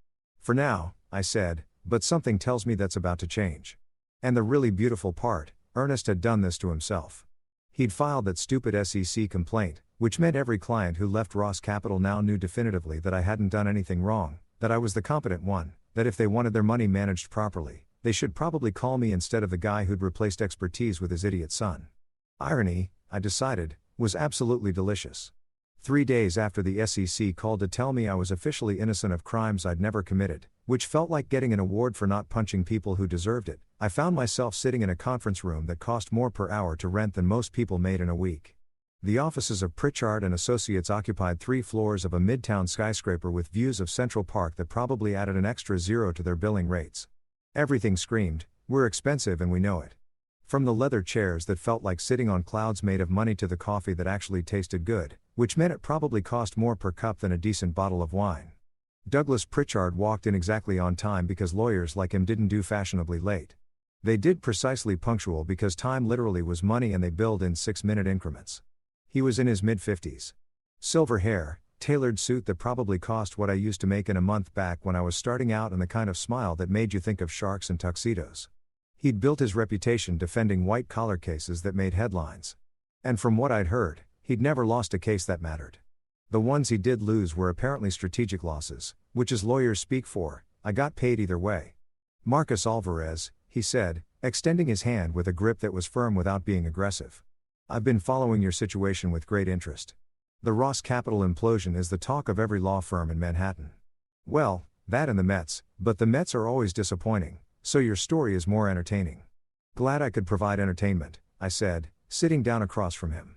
For now, I said, But something tells me that's about to change. And the really beautiful part, Ernest had done this to himself. He'd filed that stupid SEC complaint, which meant every client who left Ross Capital now knew definitively that I hadn't done anything wrong, that I was the competent one, that if they wanted their money managed properly, they should probably call me instead of the guy who'd replaced expertise with his idiot son. Irony, I decided, was absolutely delicious. 3 days after the SEC called to tell me I was officially innocent of crimes I'd never committed, which felt like getting an award for not punching people who deserved it, I found myself sitting in a conference room that cost more per hour to rent than most people made in a week. The offices of Pritchard and Associates occupied 3 floors of a midtown skyscraper with views of Central Park that probably added an extra zero to their billing rates. Everything screamed, "We're expensive and we know it." From the leather chairs that felt like sitting on clouds made of money to the coffee that actually tasted good, which meant it probably cost more per cup than a decent bottle of wine. Douglas Pritchard walked in exactly on time because lawyers like him didn't do fashionably late. They did precisely punctual because time literally was money and they billed in 6-minute increments. He was in his mid-50s. Silver hair, tailored suit that probably cost what I used to make in a month back when I was starting out, and the kind of smile that made you think of sharks and tuxedos. He'd built his reputation defending white-collar cases that made headlines. And from what I'd heard, he'd never lost a case that mattered. The ones he did lose were apparently strategic losses, which is lawyers speak for. I got paid either way. "Marcus Alvarez," he said, extending his hand with a grip that was firm without being aggressive. "I've been following your situation with great interest. The Ross Capital implosion is the talk of every law firm in Manhattan. Well, that and the Mets, but the Mets are always disappointing, so your story is more entertaining." "Glad I could provide entertainment," I said, sitting down across from him.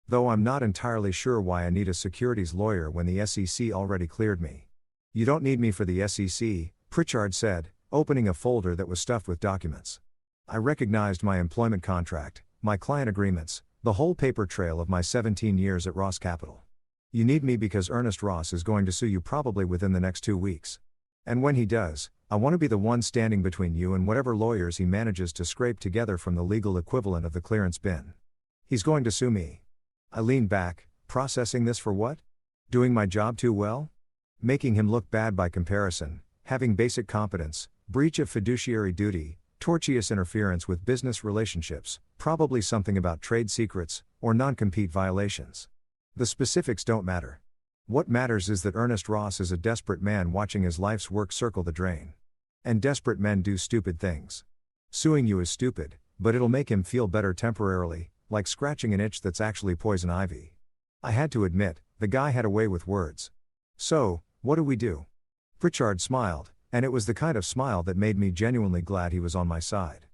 "Though I'm not entirely sure why I need a securities lawyer when the SEC already cleared me." "You don't need me for the SEC," Pritchard said, opening a folder that was stuffed with documents. I recognized my employment contract, my client agreements, the whole paper trail of my 17 years at Ross Capital. "You need me because Ernest Ross is going to sue you probably within the next 2 weeks. And when he does, I want to be the one standing between you and whatever lawyers he manages to scrape together from the legal equivalent of the clearance bin. He's going to sue me." I leaned back, processing this for what? Doing my job too well? Making him look bad by comparison, having basic competence, breach of fiduciary duty, tortious interference with business relationships, probably something about trade secrets, or non-compete violations. The specifics don't matter. What matters is that Ernest Ross is a desperate man watching his life's work circle the drain. And desperate men do stupid things. Suing you is stupid, but it'll make him feel better temporarily, like scratching an itch that's actually poison ivy. I had to admit, the guy had a way with words. "So, what do we do?" Pritchard smiled, and it was the kind of smile that made me genuinely glad he was on my side.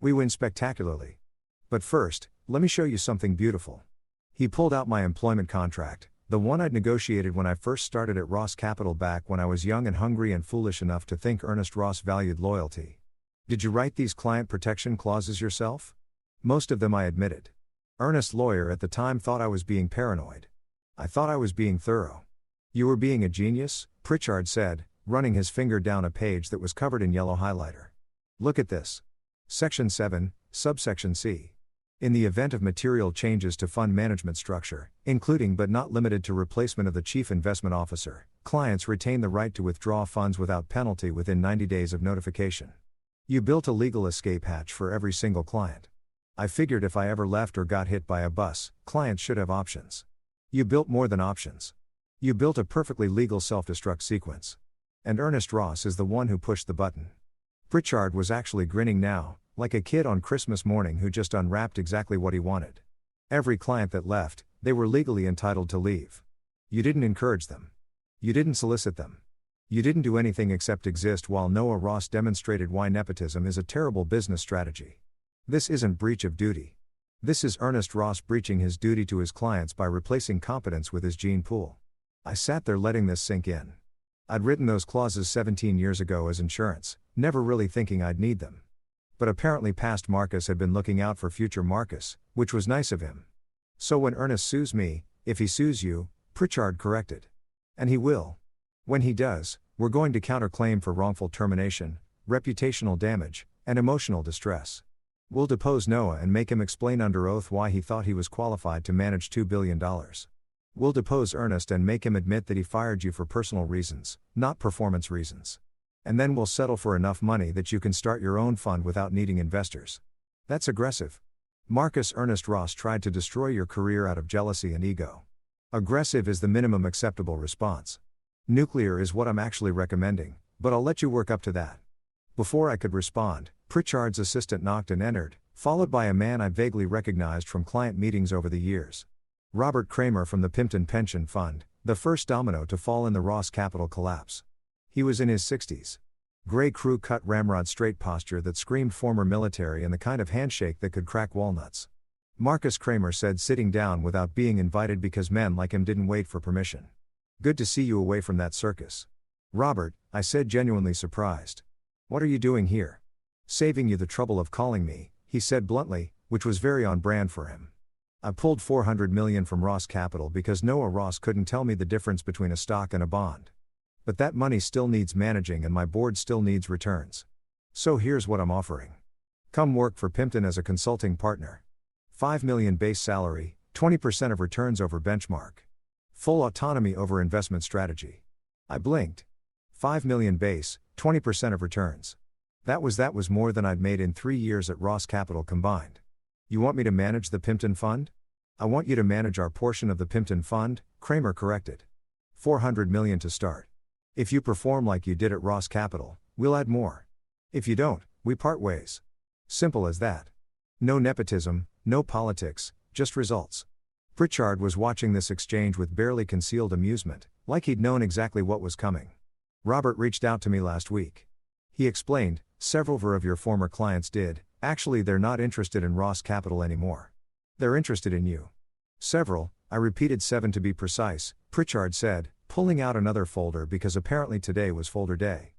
"We win spectacularly. But first, let me show you something beautiful." He pulled out my employment contract, the one I'd negotiated when I first started at Ross Capital back when I was young and hungry and foolish enough to think Ernest Ross valued loyalty. "Did you write these client protection clauses yourself?" "Most of them," I admitted. Ernest's lawyer at the time thought I was being paranoid. I thought I was being thorough. "You were being a genius," Pritchard said, running his finger down a page that was covered in yellow highlighter. "Look at this. Section 7, subsection C. In the event of material changes to fund management structure, including but not limited to replacement of the chief investment officer, clients retain the right to withdraw funds without penalty within 90 days of notification." You built a legal escape hatch for every single client. I figured if I ever left or got hit by a bus, clients should have options. You built more than options. You built a perfectly legal self-destruct sequence. And Ernest Ross is the one who pushed the button. Pritchard was actually grinning now, like a kid on Christmas morning who just unwrapped exactly what he wanted. Every client that left, they were legally entitled to leave. You didn't encourage them. You didn't solicit them. You didn't do anything except exist while Noah Ross demonstrated why nepotism is a terrible business strategy. This isn't breach of duty. This is Ernest Ross breaching his duty to his clients by replacing competence with his gene pool. I sat there letting this sink in. I'd written those clauses 17 years ago as insurance, never really thinking I'd need them. But apparently past Marcus had been looking out for future Marcus, which was nice of him. "So when Ernest sues me, if he sues you," Pritchard corrected. "And he will. When he does, we're going to counterclaim for wrongful termination, reputational damage, and emotional distress. We'll depose Noah and make him explain under oath why he thought he was qualified to manage $2 billion. We'll depose Ernest and make him admit that he fired you for personal reasons, not performance reasons. And then we'll settle for enough money that you can start your own fund without needing investors. That's aggressive. Ernest Ross tried to destroy your career out of jealousy and ego. Aggressive is the minimum acceptable response. Nuclear is what I'm actually recommending, but I'll let you work up to that. Before I could respond, Pritchard's assistant knocked and entered, followed by a man I vaguely recognized from client meetings over the years. Robert Kramer from the Pimpton Pension Fund, the first domino to fall in the Ross Capital collapse. He was in his 60s. Gray crew-cut ramrod straight posture that screamed former military and the kind of handshake that could crack walnuts. Marcus Kramer said, sitting down without being invited because men like him didn't wait for permission. Good to see you away from that circus. Robert, I said, genuinely surprised. What are you doing here? Saving you the trouble of calling me, he said bluntly, which was very on brand for him. I pulled $400 million from Ross Capital because Noah Ross couldn't tell me the difference between a stock and a bond. But that money still needs managing and my board still needs returns. So here's what I'm offering. Come work for Pimpton as a consulting partner. $5 million base salary, 20% of returns over benchmark. Full autonomy over investment strategy. I blinked. $5 million base, 20% of returns. That was more than I'd made in 3 years at Ross Capital combined. You want me to manage the Pimpton Fund? I want you to manage our portion of the Pimpton Fund, Kramer corrected. $400 million to start. If you perform like you did at Ross Capital, we'll add more. If you don't, we part ways. Simple as that. No nepotism, no politics, just results. Pritchard was watching this exchange with barely concealed amusement, like he'd known exactly what was coming. Robert reached out to me last week. He explained, several of your former clients did. Actually, they're not interested in Ross Capital anymore. They're interested in you. Several, I repeated 7 to be precise, Pritchard said, pulling out another folder because apparently today was folder day.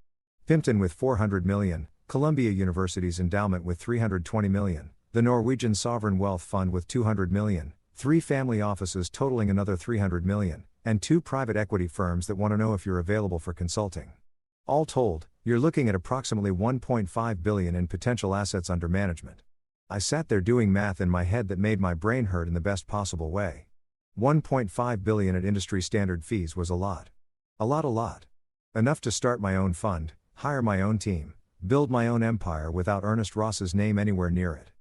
Pimpton with $400 million, Columbia University's endowment with $320 million, the Norwegian Sovereign Wealth Fund with $200 million, 3 family offices totaling another $300 million, and 2 private equity firms that want to know if you're available for consulting. All told, you're looking at approximately $1.5 billion in potential assets under management. I sat there doing math in my head that made my brain hurt in the best possible way. $1.5 billion at industry standard fees was a lot. A lot. Enough to start my own fund, hire my own team, build my own empire without Ernest Ross's name anywhere near it.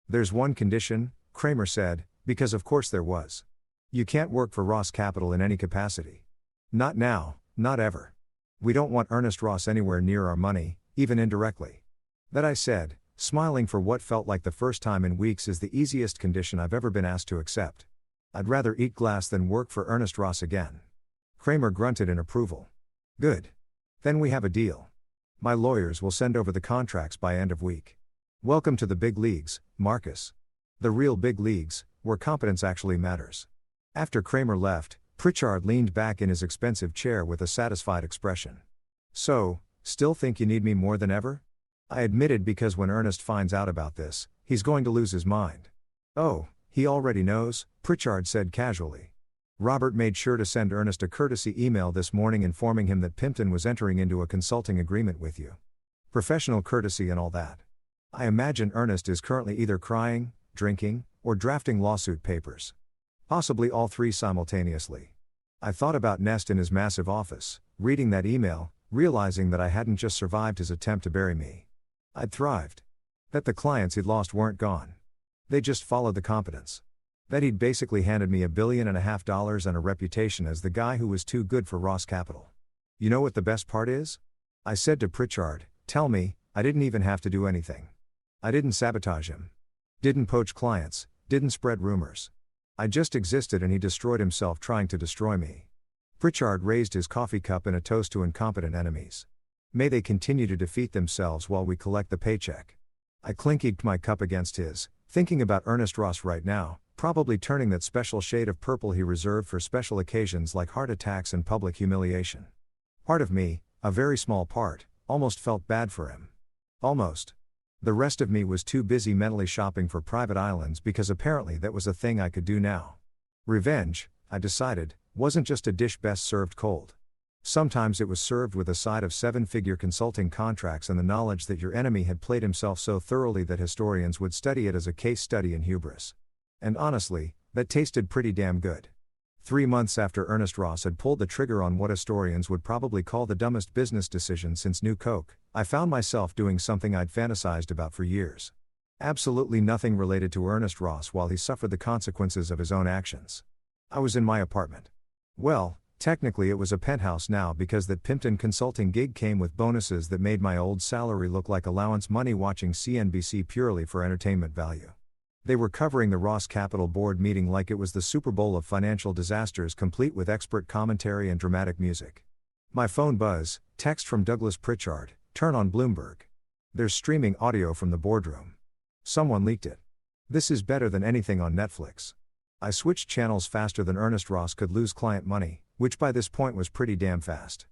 There's one condition, Kramer said, because of course there was. You can't work for Ross Capital in any capacity. Not now, not ever. We don't want Ernest Ross anywhere near our money, even indirectly. That, I said, smiling for what felt like the first time in weeks, is the easiest condition I've ever been asked to accept. I'd rather eat glass than work for Ernest Ross again. Kramer grunted in approval. Good. Then we have a deal. My lawyers will send over the contracts by end of week. Welcome to the big leagues, Marcus. The real big leagues, where competence actually matters. After Kramer left, Pritchard leaned back in his expensive chair with a satisfied expression. So, still think you need me more than ever? I admitted, because when Ernest finds out about this, he's going to lose his mind. Oh, he already knows, Pritchard said casually. Robert made sure to send Ernest a courtesy email this morning informing him that Pimpton was entering into a consulting agreement with you. Professional courtesy and all that. I imagine Ernest is currently either crying, drinking, or drafting lawsuit papers. Possibly all 3 simultaneously. I thought about Nest in his massive office, reading that email, realizing that I hadn't just survived his attempt to bury me. I'd thrived. That the clients he'd lost weren't gone. They just followed the competence. That he'd basically handed me $1.5 billion and a reputation as the guy who was too good for Ross Capital. You know what the best part is? I said to Pritchard, tell me, I didn't even have to do anything. I didn't sabotage him. Didn't poach clients, didn't spread rumors. I just existed and he destroyed himself trying to destroy me. Pritchard raised his coffee cup in a toast to incompetent enemies. May they continue to defeat themselves while we collect the paycheck. I clinkied my cup against his, thinking about Ernest Ross right now, probably turning that special shade of purple he reserved for special occasions like heart attacks and public humiliation. Part of me, a very small part, almost felt bad for him. Almost. The rest of me was too busy mentally shopping for private islands because apparently that was a thing I could do now. Revenge, I decided, wasn't just a dish best served cold. Sometimes it was served with a side of 7-figure consulting contracts and the knowledge that your enemy had played himself so thoroughly that historians would study it as a case study in hubris. And honestly, that tasted pretty damn good. 3 months after Ernest Ross had pulled the trigger on what historians would probably call the dumbest business decision since New Coke, I found myself doing something I'd fantasized about for years. Absolutely nothing related to Ernest Ross while he suffered the consequences of his own actions. I was in my apartment. Well, technically it was a penthouse now because that Pimpton consulting gig came with bonuses that made my old salary look like allowance money watching CNBC purely for entertainment value. They were covering the Ross Capital Board meeting like it was the Super Bowl of financial disasters, complete with expert commentary and dramatic music. My phone buzz, text from Douglas Pritchard, turn on Bloomberg. There's streaming audio from the boardroom. Someone leaked it. This is better than anything on Netflix. I switched channels faster than Ernest Ross could lose client money, which by this point was pretty damn fast.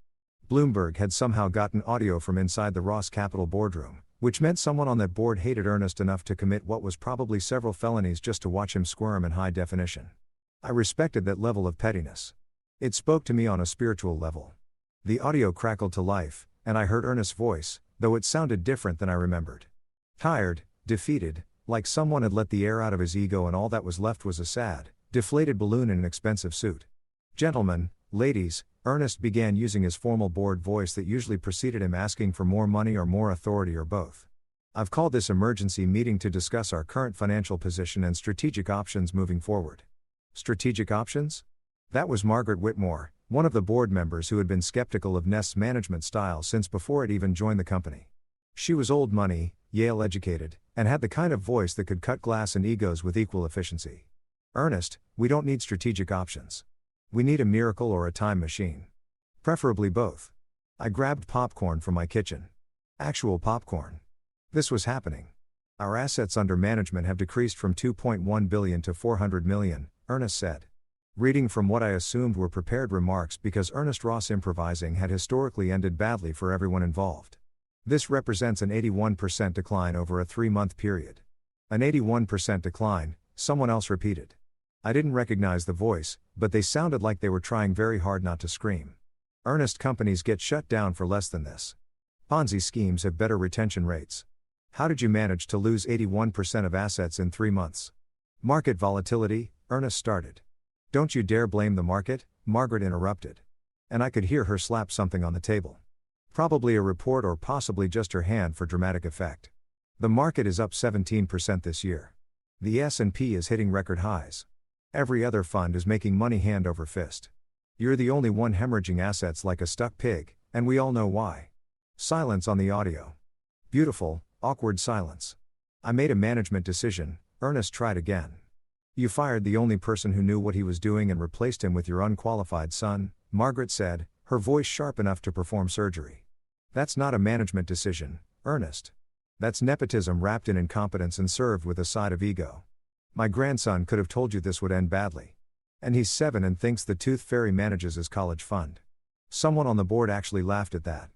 Bloomberg had somehow gotten audio from inside the Ross Capital boardroom, which meant someone on that board hated Ernest enough to commit what was probably several felonies just to watch him squirm in high definition. I respected that level of pettiness. It spoke to me on a spiritual level. The audio crackled to life, and I heard Ernest's voice, though it sounded different than I remembered. Tired, defeated, like someone had let the air out of his ego and all that was left was a sad, deflated balloon in an expensive suit. Gentlemen, ladies, Ernest began using his formal board voice that usually preceded him asking for more money or more authority or both. I've called this emergency meeting to discuss our current financial position and strategic options moving forward. Strategic options? That was Margaret Whitmore, one of the board members who had been skeptical of Nest's management style since before it even joined the company. She was old money, Yale educated, and had the kind of voice that could cut glass and egos with equal efficiency. Ernest, we don't need strategic options. We need a miracle or a time machine. Preferably both. I grabbed popcorn from my kitchen. Actual popcorn. This was happening. Our assets under management have decreased from $2.1 billion to $400 million, Ernest said. Reading from what I assumed were prepared remarks because Ernest Ross improvising had historically ended badly for everyone involved. This represents an 81% decline over a 3-month period. An 81% decline, someone else repeated. I didn't recognize the voice, but they sounded like they were trying very hard not to scream. Ernest companies get shut down for less than this. Ponzi schemes have better retention rates. How did you manage to lose 81% of assets in 3 months? Market volatility, Ernest started. Don't you dare blame the market, Margaret interrupted. And I could hear her slap something on the table. Probably a report or possibly just her hand for dramatic effect. The market is up 17% this year. The S&P is hitting record highs. Every other fund is making money hand over fist. You're the only one hemorrhaging assets like a stuck pig, and we all know why. Silence on the audio. Beautiful, awkward silence. I made a management decision, Ernest tried again. You fired the only person who knew what he was doing and replaced him with your unqualified son, Margaret said, her voice sharp enough to perform surgery. That's not a management decision, Ernest. That's nepotism wrapped in incompetence and served with a side of ego. My grandson could have told you this would end badly. And he's 7 and thinks the Tooth Fairy manages his college fund. Someone on the board actually laughed at that.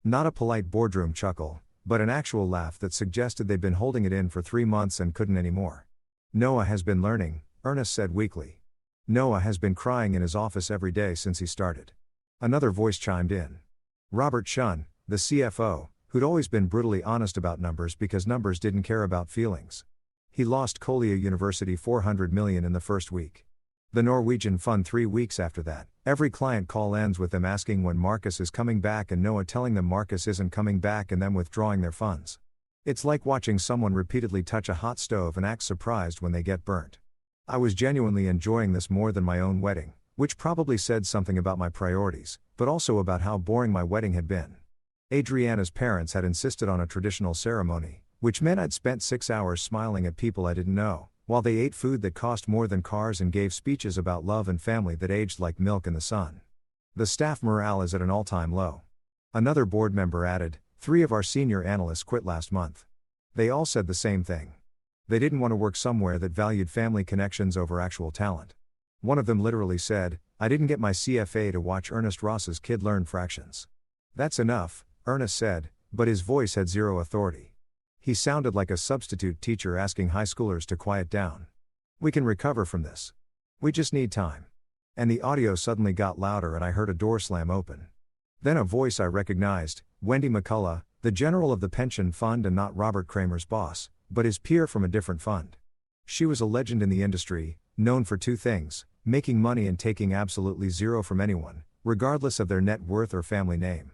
Not a polite boardroom chuckle, but an actual laugh that suggested they'd been holding it in for 3 months and couldn't anymore. Noah has been learning, Ernest said weakly. Noah has been crying in his office every day since he started. Another voice chimed in. Robert Shun, the CFO, who'd always been brutally honest about numbers because numbers didn't care about feelings. He lost Kolia University $400 million in the first week. The Norwegian fund 3 weeks after that. Every client call ends with them asking when Marcus is coming back and Noah telling them Marcus isn't coming back and them withdrawing their funds. It's like watching someone repeatedly touch a hot stove and act surprised when they get burnt. I was genuinely enjoying this more than my own wedding, which probably said something about my priorities, but also about how boring my wedding had been. Adriana's parents had insisted on a traditional ceremony, which meant I'd spent 6 hours smiling at people I didn't know, while they ate food that cost more than cars and gave speeches about love and family that aged like milk in the sun. The staff morale is at an all-time low. Another board member added, 3 of our senior analysts quit last month. They all said the same thing. They didn't want to work somewhere that valued family connections over actual talent. One of them literally said, I didn't get my CFA to watch Ernest Ross's kid learn fractions. That's enough, Ernest said, but his voice had zero authority. He sounded like a substitute teacher asking high schoolers to quiet down. We can recover from this. We just need time. And the audio suddenly got louder and I heard a door slam open. Then a voice I recognized, Wendy McCullough, the general of the pension fund and not Robert Kramer's boss, but his peer from a different fund. She was a legend in the industry, known for 2 things, Making money and taking absolutely zero from anyone, regardless of their net worth or family name.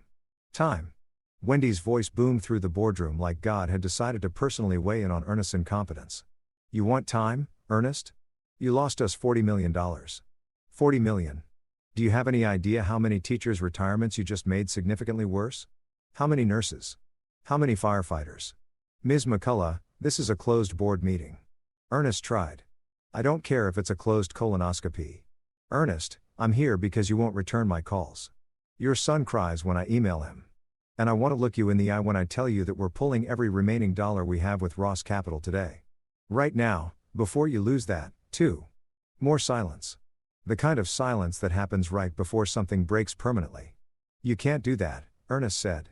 Time. Wendy's voice boomed through the boardroom like God had decided to personally weigh in on Ernest's incompetence. You want time, Ernest? You lost us $40 million. $40 million. Do you have any idea how many teachers' retirements you just made significantly worse? How many nurses? How many firefighters? Ms. McCullough, this is a closed board meeting. Ernest tried. I don't care if it's a closed colonoscopy. Ernest, I'm here because you won't return my calls. Your son cries when I email him. And I want to look you in the eye when I tell you that we're pulling every remaining dollar we have with Ross Capital today. Right now, before you lose that, too. More silence. The kind of silence that happens right before something breaks permanently. You can't do that, Ernest said.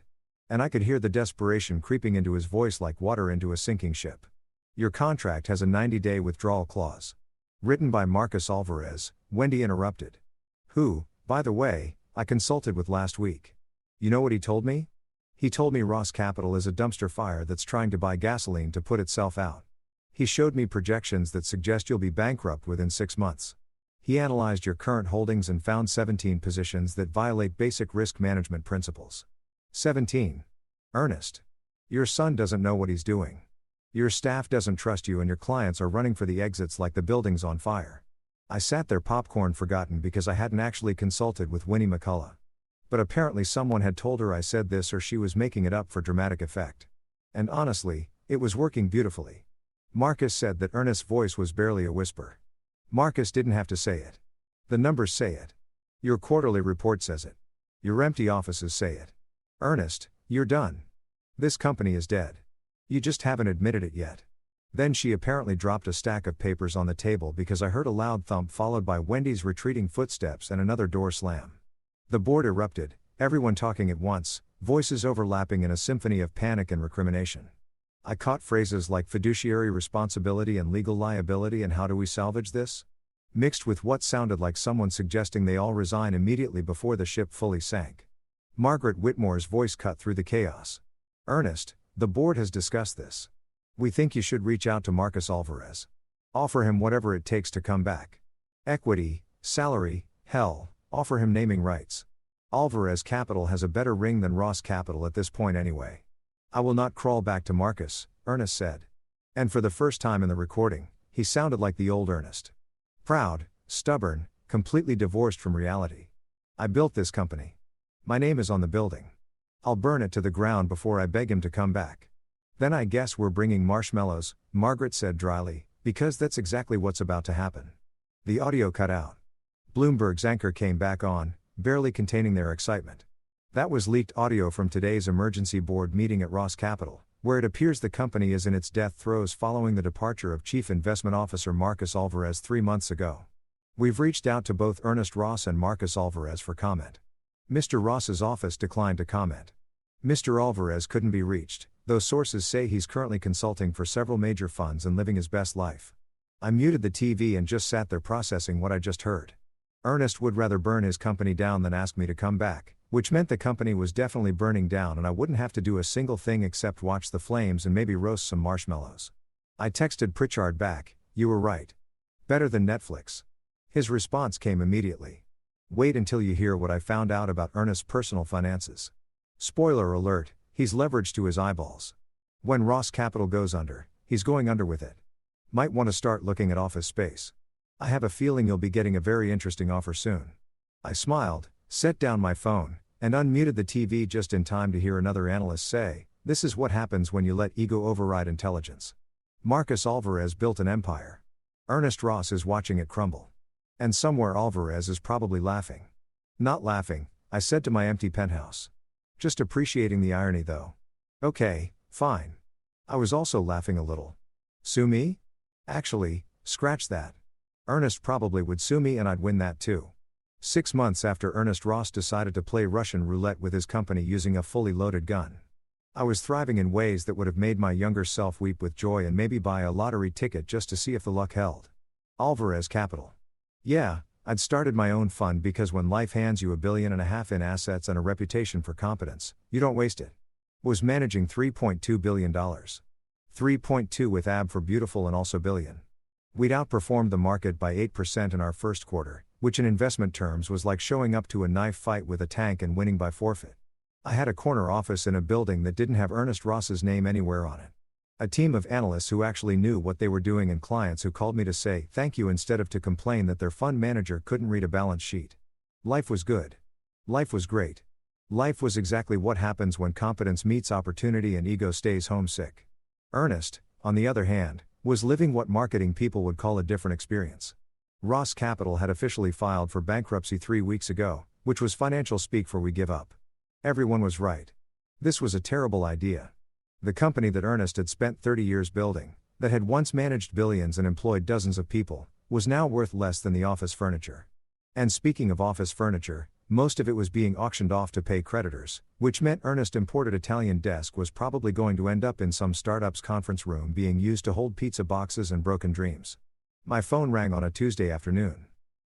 And I could hear the desperation creeping into his voice like water into a sinking ship. Your contract has a 90-day withdrawal clause. Written by Marcus Alvarez, Wendy interrupted. Who, by the way, I consulted with last week. You know what he told me? He told me Ross Capital is a dumpster fire that's trying to buy gasoline to put itself out. He showed me projections that suggest you'll be bankrupt within 6 months. He analyzed your current holdings and found 17 positions that violate basic risk management principles. 17. Ernest. Your son doesn't know what he's doing. Your staff doesn't trust you and your clients are running for the exits like the building's on fire. I sat there popcorn forgotten because I hadn't actually consulted with Winnie McCullough. But apparently someone had told her I said this or she was making it up for dramatic effect. And honestly, it was working beautifully. Marcus said that Ernest's voice was barely a whisper. Marcus didn't have to say it. The numbers say it. Your quarterly report says it. Your empty offices say it. Ernest, you're done. This company is dead. You just haven't admitted it yet. Then she apparently dropped a stack of papers on the table because I heard a loud thump followed by Wendy's retreating footsteps and another door slam. The board erupted, everyone talking at once, voices overlapping in a symphony of panic and recrimination. I caught phrases like fiduciary responsibility and legal liability and how do we salvage this? Mixed with what sounded like someone suggesting they all resign immediately before the ship fully sank. Margaret Whitmore's voice cut through the chaos. Ernest, the board has discussed this. We think you should reach out to Marcus Alvarez. Offer him whatever it takes to come back. Equity, salary, hell, offer him naming rights. Alvarez Capital has a better ring than Ross Capital at this point anyway. I will not crawl back to Marcus, Ernest said. And for the first time in the recording, he sounded like the old Ernest. Proud, stubborn, completely divorced from reality. I built this company. My name is on the building. I'll burn it to the ground before I beg him to come back. Then I guess we're bringing marshmallows, Margaret said dryly, because that's exactly what's about to happen. The audio cut out. Bloomberg's anchor came back on, barely containing their excitement. That was leaked audio from today's emergency board meeting at Ross Capital, where it appears the company is in its death throes following the departure of Chief Investment Officer Marcus Alvarez 3 months ago. We've reached out to both Ernest Ross and Marcus Alvarez for comment. Mr. Ross's office declined to comment. Mr. Alvarez couldn't be reached, though sources say he's currently consulting for several major funds and living his best life. I muted the TV and just sat there processing what I just heard. Ernest would rather burn his company down than ask me to come back, which meant the company was definitely burning down and I wouldn't have to do a single thing except watch the flames and maybe roast some marshmallows. I texted Pritchard back, you were right. Better than Netflix. His response came immediately. Wait until you hear what I found out about Ernest's personal finances. Spoiler alert, he's leveraged to his eyeballs. When Ross Capital goes under, he's going under with it. Might want to start looking at office space. I have a feeling you'll be getting a very interesting offer soon. I smiled, set down my phone, and unmuted the TV just in time to hear another analyst say, this is what happens when you let ego override intelligence. Marcus Alvarez built an empire. Ernest Ross is watching it crumble. And somewhere Alvarez is probably laughing. Not laughing, I said to my empty penthouse. Just appreciating the irony though. Okay, fine. I was also laughing a little. Sue me? Actually, scratch that. Ernest probably would sue me and I'd win that too. 6 months after Ernest Ross decided to play Russian roulette with his company using a fully loaded gun. I was thriving in ways that would have made my younger self weep with joy and maybe buy a lottery ticket just to see if the luck held. Alvarez Capital. Yeah, I'd started my own fund because when life hands you $1.5 billion in assets and a reputation for competence, you don't waste it. Was managing $3.2 billion. 3.2 with AB for beautiful and also billion. We'd outperformed the market by 8% in our first quarter, which in investment terms was like showing up to a knife fight with a tank and winning by forfeit. I had a corner office in a building that didn't have Ernest Ross's name anywhere on it. A team of analysts who actually knew what they were doing and clients who called me to say thank you instead of to complain that their fund manager couldn't read a balance sheet. Life was good. Life was great. Life was exactly what happens when competence meets opportunity and ego stays homesick. Ernest, on the other hand, was living what marketing people would call a different experience. Ross Capital had officially filed for bankruptcy 3 weeks ago, which was financial speak for we give up. Everyone was right. This was a terrible idea. The company that Ernest had spent 30 years building, that had once managed billions and employed dozens of people, was now worth less than the office furniture. And speaking of office furniture, most of it was being auctioned off to pay creditors, which meant Ernest imported Italian desk was probably going to end up in some startup's conference room being used to hold pizza boxes and broken dreams. My phone rang on a Tuesday afternoon.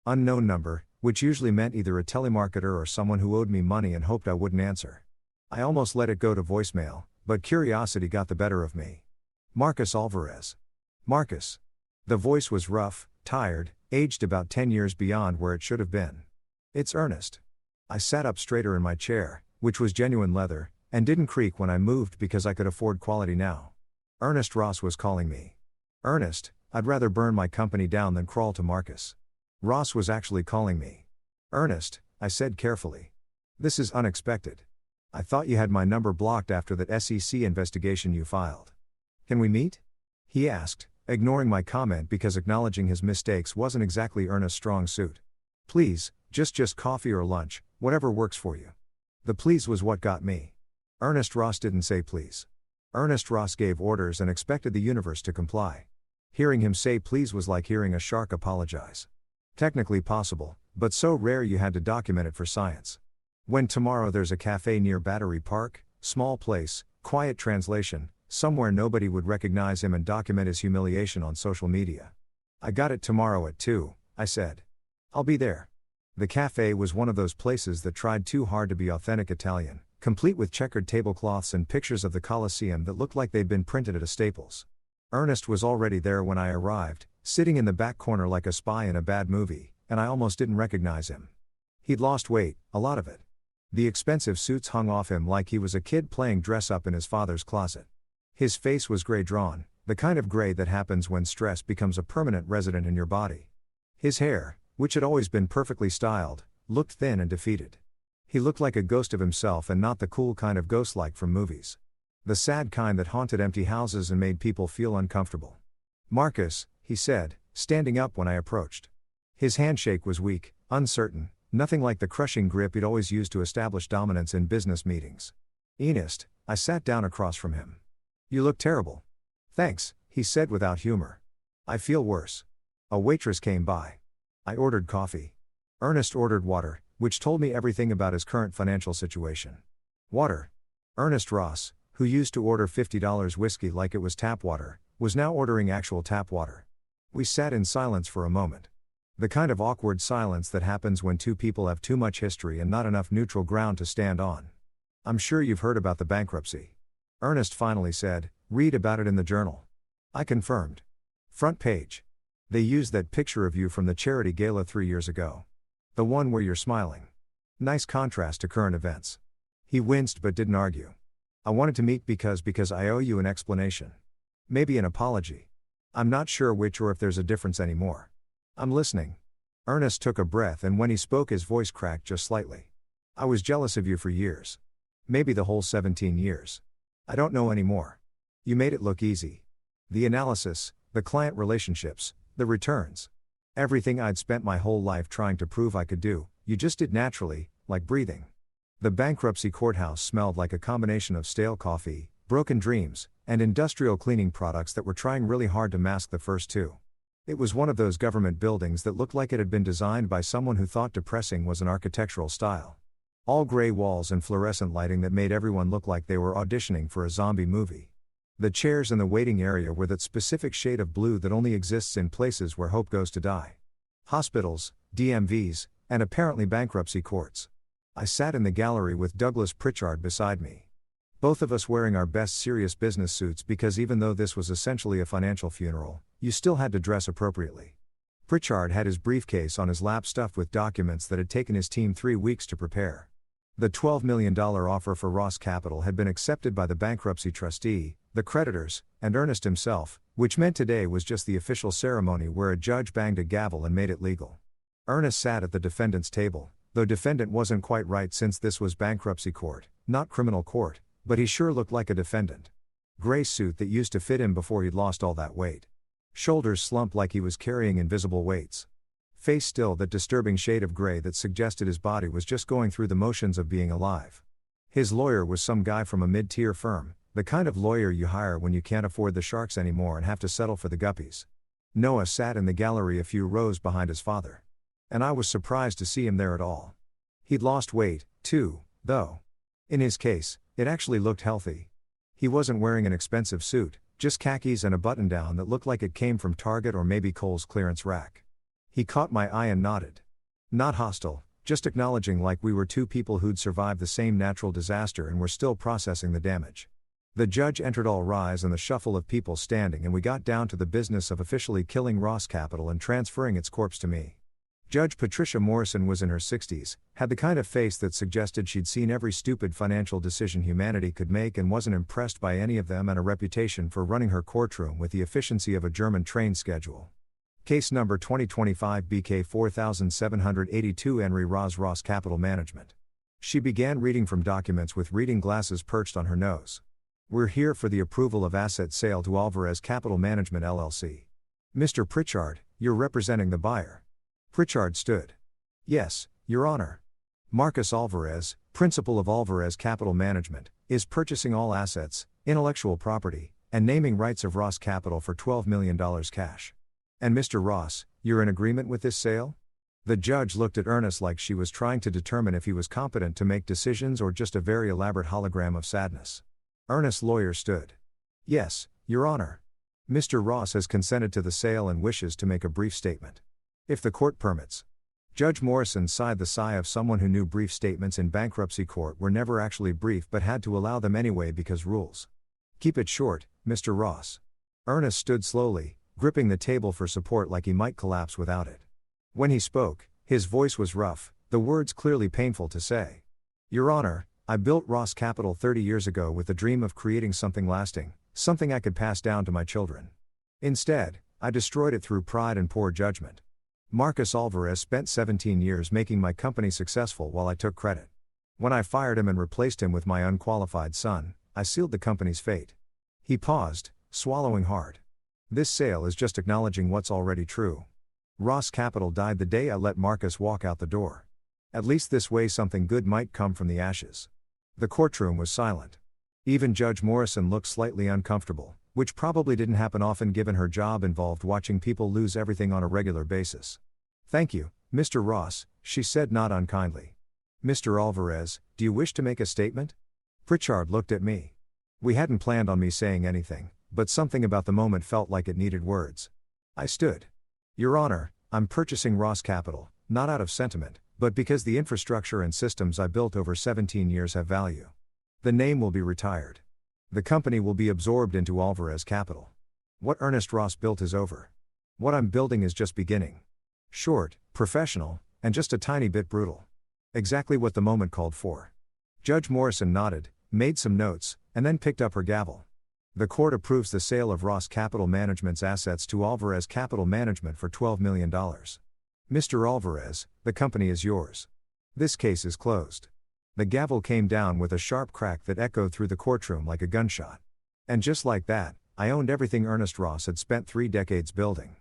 Unknown number, which usually meant either a telemarketer or someone who owed me money and hoped I wouldn't answer. I almost let it go to voicemail, but curiosity got the better of me. Marcus Alvarez. Marcus. The voice was rough, tired, aged about 10 years beyond where it should have been. It's Ernest. I sat up straighter in my chair, which was genuine leather, and didn't creak when I moved because I could afford quality now. Ernest Ross was calling me. Ernest, I'd rather burn my company down than crawl to Marcus. Ross was actually calling me. Ernest, I said carefully. This is unexpected. I thought you had my number blocked after that SEC investigation you filed. Can we meet? He asked, ignoring my comment because acknowledging his mistakes wasn't exactly Ernest's strong suit. Please, just coffee or lunch, whatever works for you. The please was what got me. Ernest Ross didn't say please. Ernest Ross gave orders and expected the universe to comply. Hearing him say please was like hearing a shark apologize. Technically possible, but so rare you had to document it for science. When tomorrow there's a cafe near Battery Park, small place, quiet translation, somewhere nobody would recognize him and document his humiliation on social media. I got it tomorrow at 2, I said. I'll be there. The cafe was one of those places that tried too hard to be authentic Italian, complete with checkered tablecloths and pictures of the Colosseum that looked like they'd been printed at a Staples. Ernest was already there when I arrived, sitting in the back corner like a spy in a bad movie, and I almost didn't recognize him. He'd lost weight, a lot of it. The expensive suits hung off him like he was a kid playing dress-up in his father's closet. His face was gray-drawn, the kind of gray that happens when stress becomes a permanent resident in your body. His hair, which had always been perfectly styled, looked thin and defeated. He looked like a ghost of himself and not the cool kind of ghost-like from movies. The sad kind that haunted empty houses and made people feel uncomfortable. Marcus, he said, standing up when I approached. His handshake was weak, uncertain, nothing like the crushing grip he'd always used to establish dominance in business meetings. Ernest, I sat down across from him. You look terrible. Thanks, he said without humor. I feel worse. A waitress came by. I ordered coffee. Ernest ordered water, which told me everything about his current financial situation. Water. Ernest Ross, who used to order $50 whiskey like it was tap water, was now ordering actual tap water. We sat in silence for a moment. The kind of awkward silence that happens when two people have too much history and not enough neutral ground to stand on. I'm sure you've heard about the bankruptcy. Ernest finally said, read about it in the journal. I confirmed. Front page. They used that picture of you from the charity gala 3 years ago. The one where you're smiling. Nice contrast to current events. He winced but didn't argue. I wanted to meet because I owe you an explanation. Maybe an apology. I'm not sure which or if there's a difference anymore. I'm listening. Ernest took a breath and when he spoke his voice cracked just slightly. I was jealous of you for years. Maybe the whole 17 years. I don't know anymore. You made it look easy. The analysis, the client relationships, the returns. Everything I'd spent my whole life trying to prove I could do, you just did naturally, like breathing. The bankruptcy courthouse smelled like a combination of stale coffee, broken dreams, and industrial cleaning products that were trying really hard to mask the first two. It was one of those government buildings that looked like it had been designed by someone who thought depressing was an architectural style. All gray walls and fluorescent lighting that made everyone look like they were auditioning for a zombie movie. The chairs in the waiting area were that specific shade of blue that only exists in places where hope goes to die. Hospitals, DMVs, and apparently bankruptcy courts. I sat in the gallery with Douglas Pritchard beside me. Both of us wearing our best serious business suits because even though this was essentially a financial funeral, you still had to dress appropriately. Pritchard had his briefcase on his lap stuffed with documents that had taken his team 3 weeks to prepare. The $12 million offer for Ross Capital had been accepted by the bankruptcy trustee, the creditors, and Ernest himself, which meant today was just the official ceremony where a judge banged a gavel and made it legal. Ernest sat at the defendant's table, though defendant wasn't quite right since this was bankruptcy court, not criminal court, but he sure looked like a defendant. Gray suit that used to fit him before he'd lost all that weight. Shoulders slumped like he was carrying invisible weights. Face still that disturbing shade of gray that suggested his body was just going through the motions of being alive. His lawyer was some guy from a mid-tier firm, the kind of lawyer you hire when you can't afford the sharks anymore and have to settle for the guppies. Noah sat in the gallery a few rows behind his father. And I was surprised to see him there at all. He'd lost weight, too, though. In his case, it actually looked healthy. He wasn't wearing an expensive suit, just khakis and a button-down that looked like it came from Target or maybe Kohl's clearance rack. He caught my eye and nodded. Not hostile, just acknowledging like we were two people who'd survived the same natural disaster and were still processing the damage. The judge entered all rise and the shuffle of people standing, and we got down to the business of officially killing Ross Capital and transferring its corpse to me. Judge Patricia Morrison was in her 60s, had the kind of face that suggested she'd seen every stupid financial decision humanity could make and wasn't impressed by any of them, and a reputation for running her courtroom with the efficiency of a German train schedule. Case number 2025 BK 4782 Henry Ross Capital Management. She began reading from documents with reading glasses perched on her nose. We're here for the approval of asset sale to Alvarez Capital Management LLC. Mr. Pritchard, you're representing the buyer. Pritchard stood. Yes, Your Honor. Marcus Alvarez, principal of Alvarez Capital Management, is purchasing all assets, intellectual property, and naming rights of Ross Capital for $12 million cash. And Mr. Ross, you're in agreement with this sale? The judge looked at Ernest like she was trying to determine if he was competent to make decisions or just a very elaborate hologram of sadness. Ernest's lawyer stood. Yes, Your Honor. Mr. Ross has consented to the sale and wishes to make a brief statement. If the court permits. Judge Morrison sighed the sigh of someone who knew brief statements in bankruptcy court were never actually brief but had to allow them anyway because rules. Keep it short, Mr. Ross. Ernest stood slowly, gripping the table for support like he might collapse without it. When he spoke, his voice was rough, the words clearly painful to say. Your Honor, I built Ross Capital 30 years ago with the dream of creating something lasting, something I could pass down to my children. Instead, I destroyed it through pride and poor judgment. Marcus Alvarez spent 17 years making my company successful while I took credit. When I fired him and replaced him with my unqualified son, I sealed the company's fate. He paused, swallowing hard. This sale is just acknowledging what's already true. Ross Capital died the day I let Marcus walk out the door. At least this way something good might come from the ashes. The courtroom was silent. Even Judge Morrison looked slightly uncomfortable, which probably didn't happen often given her job involved watching people lose everything on a regular basis. Thank you, Mr. Ross, she said not unkindly. Mr. Alvarez, do you wish to make a statement? Pritchard looked at me. We hadn't planned on me saying anything, but something about the moment felt like it needed words. I stood. Your Honor, I'm purchasing Ross Capital, not out of sentiment, but because the infrastructure and systems I built over 17 years have value. The name will be retired. The company will be absorbed into Alvarez Capital. What Ernest Ross built is over. What I'm building is just beginning. Short, professional, and just a tiny bit brutal. Exactly what the moment called for. Judge Morrison nodded, made some notes, and then picked up her gavel. The court approves the sale of Ross Capital Management's assets to Alvarez Capital Management for $12 million. Mr. Alvarez, the company is yours. This case is closed. The gavel came down with a sharp crack that echoed through the courtroom like a gunshot. And just like that, I owned everything Ernest Ross had spent 3 decades building.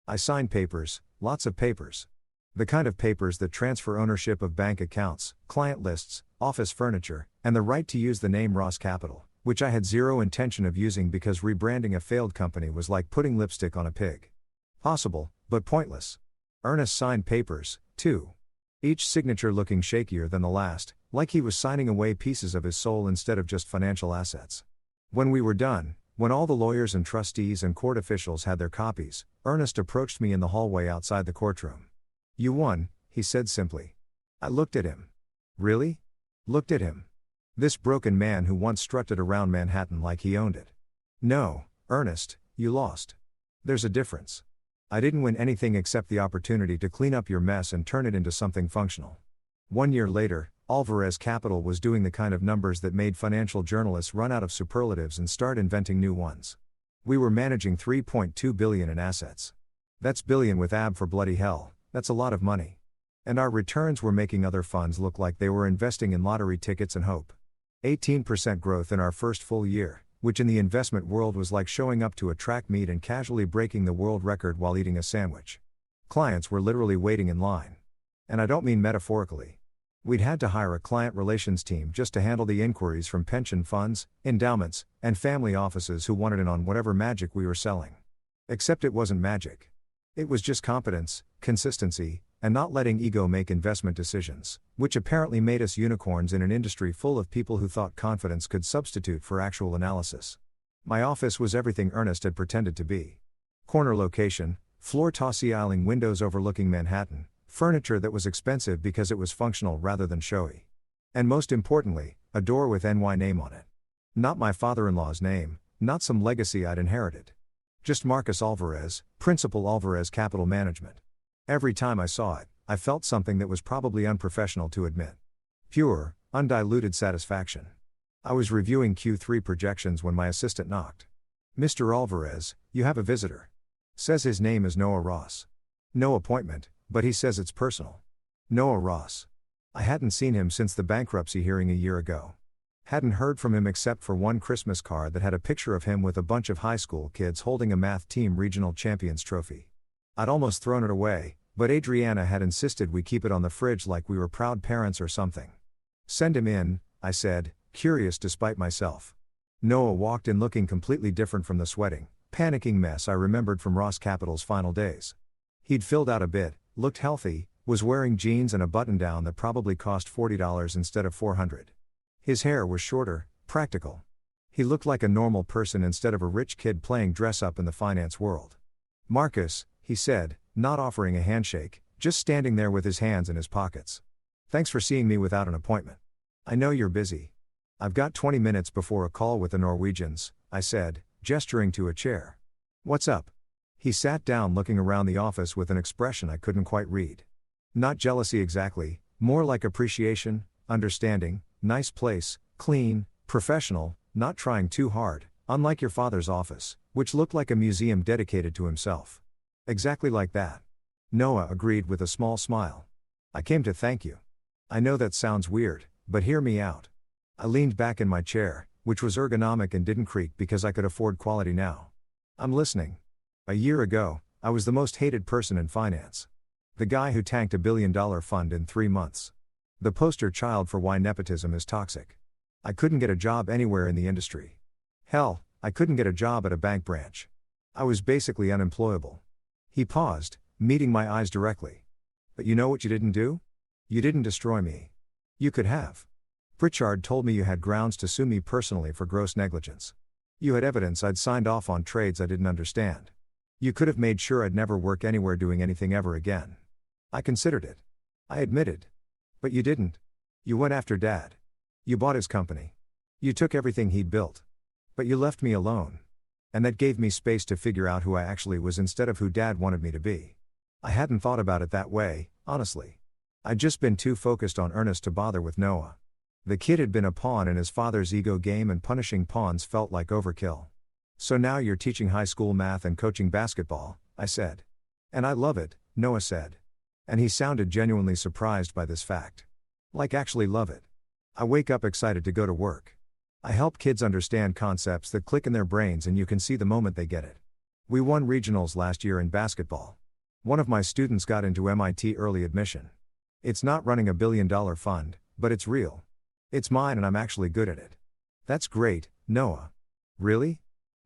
I signed papers, lots of papers. The kind of papers that transfer ownership of bank accounts, client lists, office furniture, and the right to use the name Ross Capital, which I had zero intention of using because rebranding a failed company was like putting lipstick on a pig. Possible, but pointless. Ernest signed papers, too. Each signature looking shakier than the last, like he was signing away pieces of his soul instead of just financial assets. When we were done, when all the lawyers and trustees and court officials had their copies, Ernest approached me in the hallway outside the courtroom. You won, he said simply. I looked at him. Really? Looked at him. This broken man who once strutted around Manhattan like he owned it. No, Ernest, you lost. There's a difference. I didn't win anything except the opportunity to clean up your mess and turn it into something functional. 1 year later, Alvarez Capital was doing the kind of numbers that made financial journalists run out of superlatives and start inventing new ones. We were managing $3.2 billion in assets. That's billion with AB for bloody hell, that's a lot of money. And our returns were making other funds look like they were investing in lottery tickets and hope. 18% growth in our first full year, which in the investment world was like showing up to a track meet and casually breaking the world record while eating a sandwich. Clients were literally waiting in line. And I don't mean metaphorically. We'd had to hire a client relations team just to handle the inquiries from pension funds, endowments, and family offices who wanted in on whatever magic we were selling. Except it wasn't magic. It was just competence, consistency, and not letting ego make investment decisions, which apparently made us unicorns in an industry full of people who thought confidence could substitute for actual analysis. My office was everything Ernest had pretended to be. Corner location, floor-to-ceiling windows overlooking Manhattan, furniture that was expensive because it was functional rather than showy. And most importantly, a door with NY name on it. Not my father-in-law's name, not some legacy I'd inherited. Just Marcus Alvarez, Principal Alvarez Capital Management. Every time I saw it, I felt something that was probably unprofessional to admit. Pure, undiluted satisfaction. I was reviewing Q3 projections when my assistant knocked. "Mr. Alvarez, you have a visitor." Says his name is Noah Ross. No appointment, but he says it's personal. Noah Ross. I hadn't seen him since the bankruptcy hearing a year ago. Hadn't heard from him except for one Christmas card that had a picture of him with a bunch of high school kids holding a math team regional champions trophy. I'd almost thrown it away, but Adriana had insisted we keep it on the fridge like we were proud parents or something. "Send him in," I said, curious despite myself. Noah walked in looking completely different from the sweating, panicking mess I remembered from Ross Capital's final days. He'd filled out a bit, looked healthy, was wearing jeans and a button-down that probably cost $40 instead of $400. His hair was shorter, practical. He looked like a normal person instead of a rich kid playing dress-up in the finance world. "Marcus," he said, not offering a handshake, just standing there with his hands in his pockets. "Thanks for seeing me without an appointment. I know you're busy. I've got 20 minutes before a call with the Norwegians," I said, gesturing to a chair. "What's up?" He sat down looking around the office with an expression I couldn't quite read. Not jealousy exactly, more like appreciation, understanding, nice place, clean, professional, not trying too hard, unlike your father's office, which looked like a museum dedicated to himself. Exactly like that. Noah agreed with a small smile. "I came to thank you. I know that sounds weird, but hear me out." I leaned back in my chair, which was ergonomic and didn't creak because I could afford quality now. "I'm listening." A year ago, I was the most hated person in finance. The guy who tanked $1 billion fund in 3 months. The poster child for why nepotism is toxic. I couldn't get a job anywhere in the industry. Hell, I couldn't get a job at a bank branch. I was basically unemployable. He paused, meeting my eyes directly. "But you know what you didn't do? You didn't destroy me. You could have. Pritchard told me you had grounds to sue me personally for gross negligence. You had evidence I'd signed off on trades I didn't understand. You could have made sure I'd never work anywhere doing anything ever again. I considered it. I admitted. But you didn't. You went after Dad. You bought his company. You took everything he'd built. But you left me alone. And that gave me space to figure out who I actually was instead of who Dad wanted me to be. I hadn't thought about it that way, honestly. I'd just been too focused on Ernest to bother with Noah. The kid had been a pawn in his father's ego game and punishing pawns felt like overkill. "So now you're teaching high school math and coaching basketball," I said. "And I love it," Noah said. And he sounded genuinely surprised by this fact. Like actually love it. I wake up excited to go to work. I help kids understand concepts that click in their brains and you can see the moment they get it. We won regionals last year in basketball. One of my students got into MIT early admission. It's not running $1 billion fund, but it's real. It's mine and I'm actually good at it. "That's great, Noah." "Really?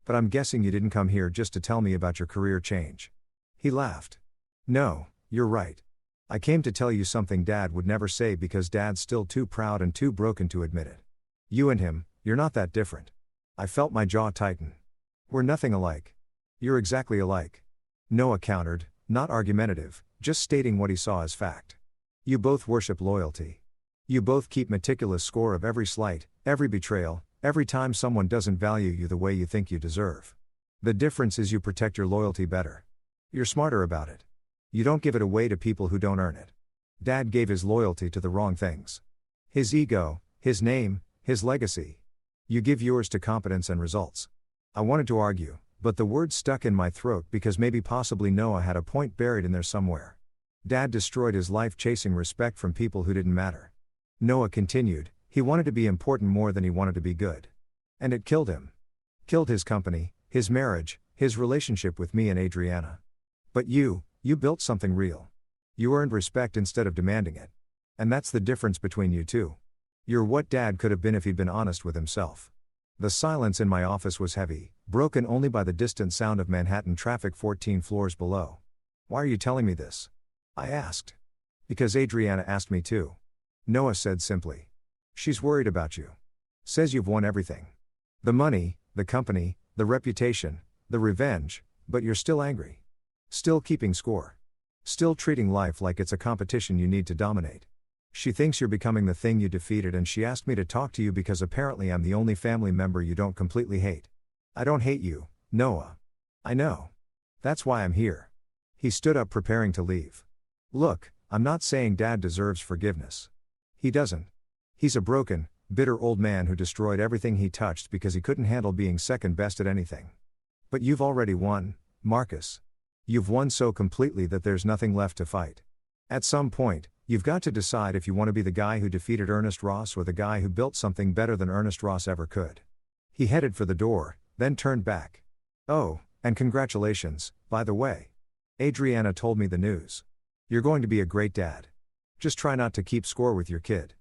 But I'm guessing you didn't come here just to tell me about your career change." He laughed. "No, you're right. I came to tell you something Dad would never say because Dad's still too proud and too broken to admit it. You and him, you're not that different." I felt my jaw tighten. "We're nothing alike." "You're exactly alike." Noah countered, not argumentative, just stating what he saw as fact. "You both worship loyalty. You both keep meticulous score of every slight, every betrayal, every time someone doesn't value you the way you think you deserve. The difference is you protect your loyalty better. You're smarter about it. You don't give it away to people who don't earn it. Dad gave his loyalty to the wrong things. His ego, his name, his legacy. You give yours to competence and results. I wanted to argue, but the words stuck in my throat because maybe possibly Noah had a point buried in there somewhere. Dad destroyed his life chasing respect from people who didn't matter. Noah continued, he wanted to be important more than he wanted to be good. And it killed him. Killed his company, his marriage, his relationship with me and Adriana. But you built something real. You earned respect instead of demanding it. And that's the difference between you two. You're what Dad could have been if he'd been honest with himself. The silence in my office was heavy, broken only by the distant sound of Manhattan traffic 14 floors below. Why are you telling me this? I asked. Because Adriana asked me to. Noah said simply. She's worried about you. Says you've won everything. The money, the company, the reputation, the revenge, but you're still angry. Still keeping score. Still treating life like it's a competition you need to dominate. She thinks you're becoming the thing you defeated, and she asked me to talk to you because apparently I'm the only family member you don't completely hate. I don't hate you, Noah. I know. That's why I'm here. He stood up preparing to leave. Look, I'm not saying Dad deserves forgiveness. He doesn't. He's a broken, bitter old man who destroyed everything he touched because he couldn't handle being second best at anything. But you've already won, Marcus. You've won so completely that there's nothing left to fight. At some point, you've got to decide if you want to be the guy who defeated Ernest Ross or the guy who built something better than Ernest Ross ever could. He headed for the door, then turned back. Oh, and congratulations, by the way. Adriana told me the news. You're going to be a great dad. Just try not to keep score with your kid.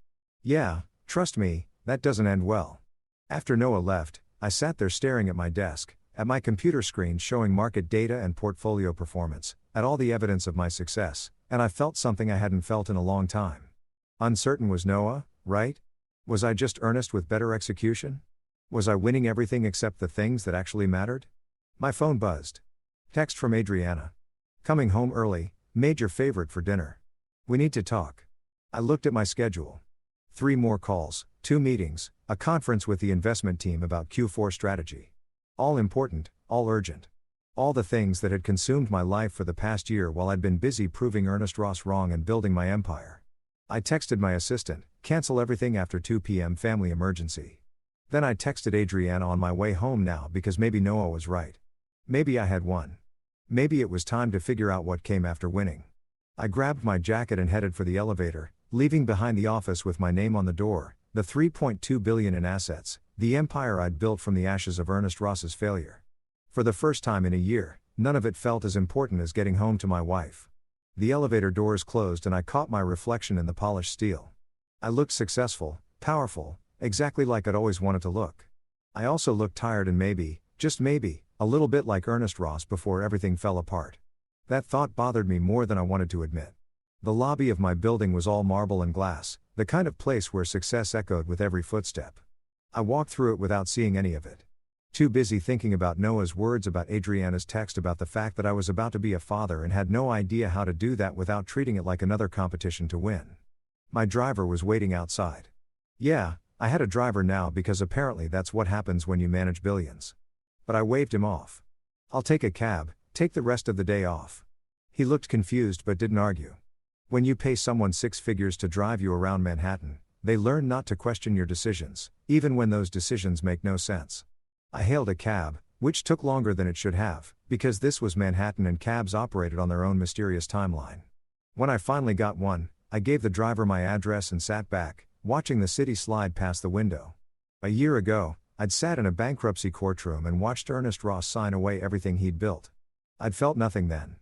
Yeah, trust me, that doesn't end well. After Noah left, I sat there staring at my desk, at my computer screen showing market data and portfolio performance, at all the evidence of my success, and I felt something I hadn't felt in a long time. Uncertain was Noah, right? Was I just Ernest with better execution? Was I winning everything except the things that actually mattered? My phone buzzed. Text from Adriana. Coming home early, made your favorite for dinner. We need to talk. I looked at my schedule. 3 more calls, 2 meetings, a conference with the investment team about Q4 strategy. All important, all urgent. All the things that had consumed my life for the past year while I'd been busy proving Ernest Ross wrong and building my empire. I texted my assistant, cancel everything after 2 p.m. family emergency. Then I texted Adriana on my way home now because maybe Noah was right. Maybe I had won. Maybe it was time to figure out what came after winning. I grabbed my jacket and headed for the elevator, leaving behind the office with my name on the door, the $3.2 billion in assets, the empire I'd built from the ashes of Ernest Ross's failure. For the first time in a year, none of it felt as important as getting home to my wife. The elevator doors closed and I caught my reflection in the polished steel. I looked successful, powerful, exactly like I'd always wanted to look. I also looked tired and maybe, just maybe, a little bit like Ernest Ross before everything fell apart. That thought bothered me more than I wanted to admit. The lobby of my building was all marble and glass, the kind of place where success echoed with every footstep. I walked through it without seeing any of it. Too busy thinking about Noah's words about Adriana's text about the fact that I was about to be a father and had no idea how to do that without treating it like another competition to win. My driver was waiting outside. Yeah, I had a driver now because apparently that's what happens when you manage billions. But I waved him off. I'll take a cab, take the rest of the day off. He looked confused but didn't argue. When you pay someone 6 figures to drive you around Manhattan, they learn not to question your decisions, even when those decisions make no sense. I hailed a cab, which took longer than it should have, because this was Manhattan and cabs operated on their own mysterious timeline. When I finally got one, I gave the driver my address and sat back, watching the city slide past the window. A year ago, I'd sat in a bankruptcy courtroom and watched Ernest Ross sign away everything he'd built. I'd felt nothing then.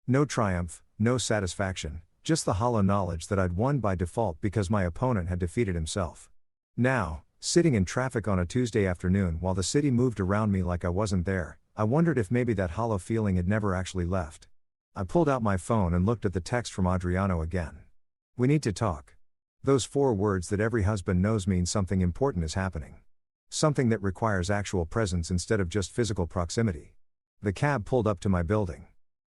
No triumph, no satisfaction, just the hollow knowledge that I'd won by default because my opponent had defeated himself. Now, sitting in traffic on a Tuesday afternoon while the city moved around me like I wasn't there, I wondered if maybe that hollow feeling had never actually left. I pulled out my phone and looked at the text from Adriano again. We need to talk. Those 4 words that every husband knows mean something important is happening. Something that requires actual presence instead of just physical proximity. The cab pulled up to my building.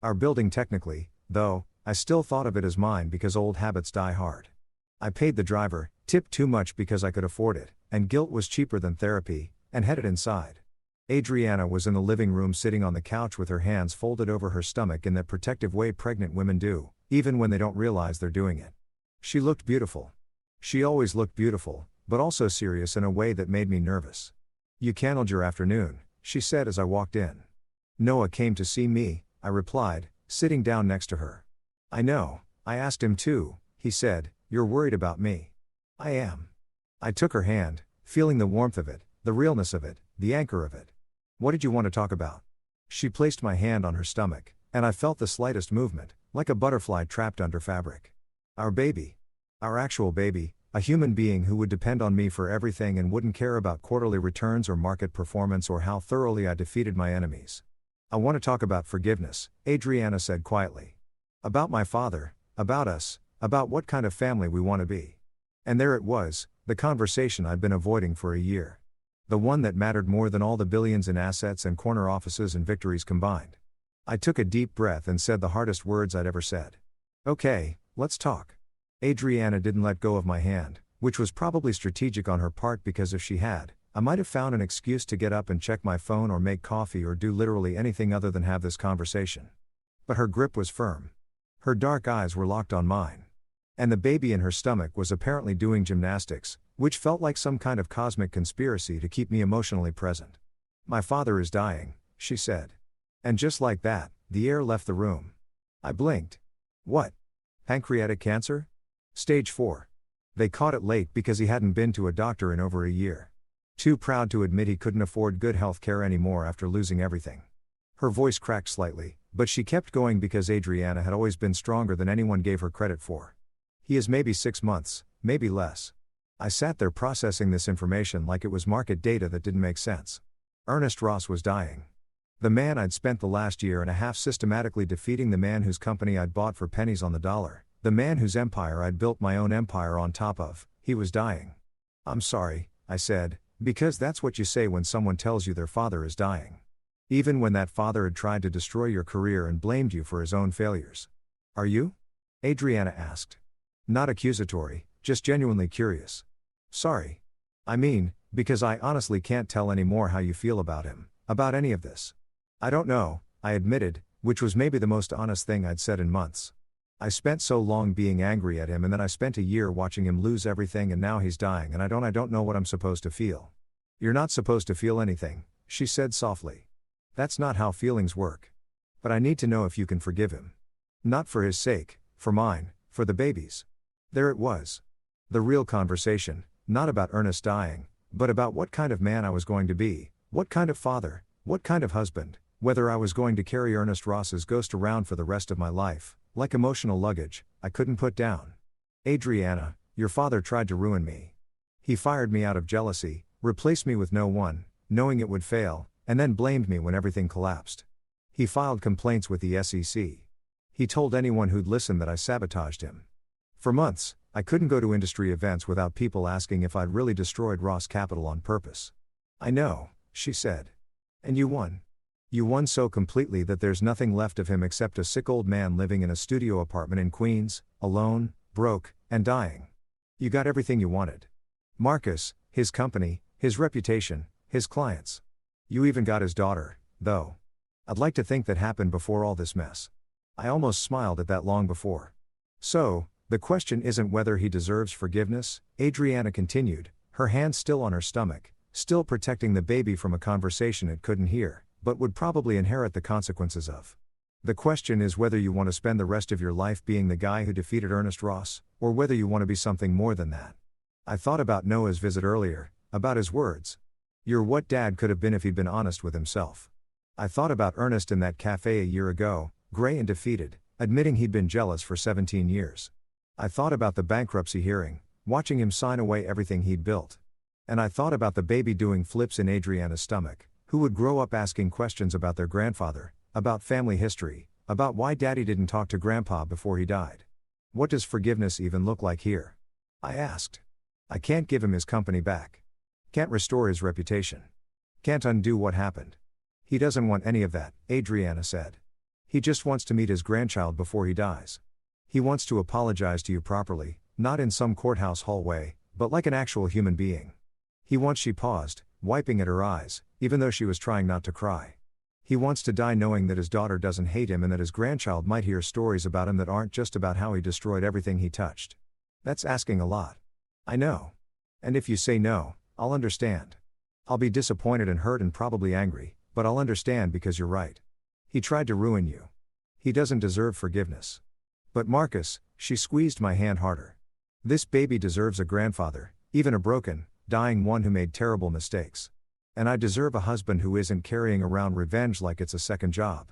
Our building technically, though, I still thought of it as mine because old habits die hard. I paid the driver, tipped too much because I could afford it, and guilt was cheaper than therapy, and headed inside. Adriana was in the living room sitting on the couch with her hands folded over her stomach in that protective way pregnant women do, even when they don't realize they're doing it. She looked beautiful. She always looked beautiful, but also serious in a way that made me nervous. "You canceled your afternoon," she said as I walked in. "Noah came to see me," I replied, sitting down next to her. "I know, I asked him too," he said. "You're worried about me." "I am." I took her hand, feeling the warmth of it, the realness of it, the anchor of it. "What did you want to talk about?" She placed my hand on her stomach, and I felt the slightest movement, like a butterfly trapped under fabric. "Our baby. Our actual baby, a human being who would depend on me for everything and wouldn't care about quarterly returns or market performance or how thoroughly I defeated my enemies." "I want to talk about forgiveness," Adriana said quietly. "About my father, about us, about what kind of family we want to be." And there it was, the conversation I'd been avoiding for a year. The one that mattered more than all the billions in assets and corner offices and victories combined. I took a deep breath and said the hardest words I'd ever said. "Okay, let's talk." Adriana didn't let go of my hand, which was probably strategic on her part because if she had, I might have found an excuse to get up and check my phone or make coffee or do literally anything other than have this conversation. But her grip was firm. Her dark eyes were locked on mine. And the baby in her stomach was apparently doing gymnastics, which felt like some kind of cosmic conspiracy to keep me emotionally present. "My father is dying," she said. And just like that, the air left the room. I blinked. "What? Pancreatic cancer? Stage 4. They caught it late because he hadn't been to a doctor in over a year. Too proud to admit he couldn't afford good health care anymore after losing everything." Her voice cracked slightly, but she kept going because Adriana had always been stronger than anyone gave her credit for. "He is maybe 6 months, maybe less." I sat there processing this information like it was market data that didn't make sense. Ernest Ross was dying. The man I'd spent the last year and a half systematically defeating, the man whose company I'd bought for pennies on the dollar, the man whose empire I'd built my own empire on top of, he was dying. "I'm sorry," I said, "because that's what you say when someone tells you their father is dying. Even when that father had tried to destroy your career and blamed you for his own failures." "Are you?" Adriana asked. Not accusatory, just genuinely curious. "Sorry. I mean, because I honestly can't tell anymore how you feel about him, about any of this." "I don't know," I admitted, which was maybe the most honest thing I'd said in months. "I spent so long being angry at him, and then I spent a year watching him lose everything, and now he's dying, and I don't know what I'm supposed to feel." "You're not supposed to feel anything," she said softly. "That's not how feelings work. But I need to know if you can forgive him. Not for his sake, for mine, for the baby's." There it was. The real conversation, not about Ernest dying, but about what kind of man I was going to be, what kind of father, what kind of husband, whether I was going to carry Ernest Ross's ghost around for the rest of my life, like emotional luggage I couldn't put down. "Adriana, your father tried to ruin me. He fired me out of jealousy, replaced me with no one, knowing it would fail, and then blamed me when everything collapsed. He filed complaints with the SEC. He told anyone who'd listen that I sabotaged him. For months, I couldn't go to industry events without people asking if I'd really destroyed Ross Capital on purpose." "I know," she said. "And you won. You won so completely that there's nothing left of him except a sick old man living in a studio apartment in Queens, alone, broke, and dying. You got everything you wanted. Marcus, his company, his reputation, his clients. You even got his daughter, though. I'd like to think that happened before all this mess. I almost smiled at that long before. So, the question isn't whether he deserves forgiveness," Adriana continued, her hand still on her stomach, still protecting the baby from a conversation it couldn't hear, but would probably inherit the consequences of. "The question is whether you want to spend the rest of your life being the guy who defeated Ernest Ross, or whether you want to be something more than that." I thought about Noah's visit earlier, about his words. "You're what Dad could have been if he'd been honest with himself." I thought about Ernest in that cafe a year ago, gray and defeated, admitting he'd been jealous for 17 years. I thought about the bankruptcy hearing, watching him sign away everything he'd built. And I thought about the baby doing flips in Adriana's stomach, who would grow up asking questions about their grandfather, about family history, about why Daddy didn't talk to Grandpa before he died. "What does forgiveness even look like here?" I asked. "I can't give him his company back. Can't restore his reputation. Can't undo what happened. He doesn't want any of that," Adriana said. "He just wants to meet his grandchild before he dies. He wants to apologize to you properly, not in some courthouse hallway, but like an actual human being. He wants, she paused, wiping at her eyes, even though she was trying not to cry. He wants to die knowing that his daughter doesn't hate him and that his grandchild might hear stories about him that aren't just about how he destroyed everything he touched. That's asking a lot. I know. And if you say no, I'll understand. I'll be disappointed and hurt and probably angry, but I'll understand because you're right. He tried to ruin you. He doesn't deserve forgiveness. But Marcus, she squeezed my hand harder. This baby deserves a grandfather, even a broken, dying one who made terrible mistakes. And I deserve a husband who isn't carrying around revenge like it's a second job.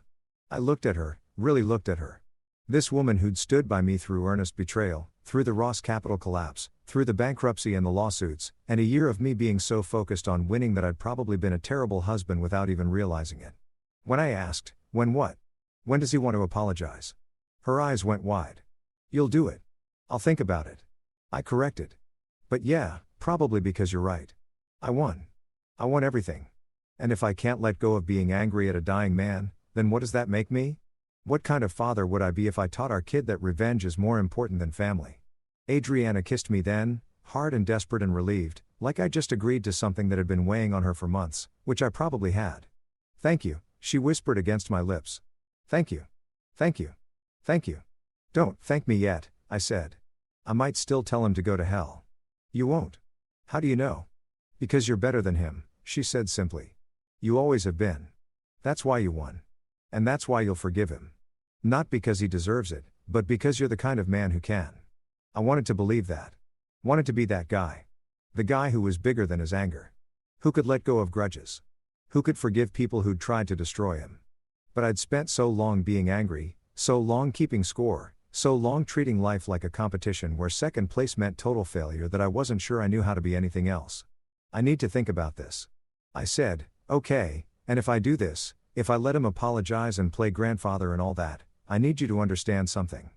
I looked at her, really looked at her. This woman who'd stood by me through Ernest's betrayal, through the Ross capital collapse, through the bankruptcy and the lawsuits, and a year of me being so focused on winning that I'd probably been a terrible husband without even realizing it. When I asked, when what? When does he want to apologize? Her eyes went wide. You'll do it. I'll think about it. I corrected. But yeah, probably because you're right. I won. I won everything. And if I can't let go of being angry at a dying man, then what does that make me? What kind of father would I be if I taught our kid that revenge is more important than family? Adriana kissed me then, hard and desperate and relieved, like I just agreed to something that had been weighing on her for months, which I probably had. Thank you, she whispered against my lips. Thank you. Thank you. Thank you. Don't thank me yet, I said. I might still tell him to go to hell. You won't. How do you know? Because you're better than him, she said simply. You always have been. That's why you won. And that's why you'll forgive him. Not because he deserves it, but because you're the kind of man who can. I wanted to believe that. Wanted to be that guy. The guy who was bigger than his anger. Who could let go of grudges. Who could forgive people who'd tried to destroy him. But I'd spent so long being angry, so long keeping score, so long treating life like a competition where second place meant total failure that I wasn't sure I knew how to be anything else. I need to think about this. I said, okay, and if I do this, if I let him apologize and play grandfather and all that, I need you to understand something.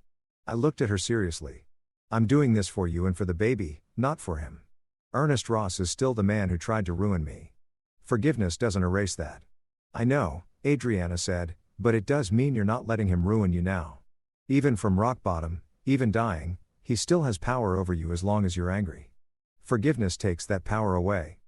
I looked at her seriously. I'm doing this for you and for the baby, not for him. Ernest Ross is still the man who tried to ruin me. Forgiveness doesn't erase that. I know, Adriana said, but it does mean you're not letting him ruin you now. Even from rock bottom, even dying, he still has power over you as long as you're angry. Forgiveness takes that power away.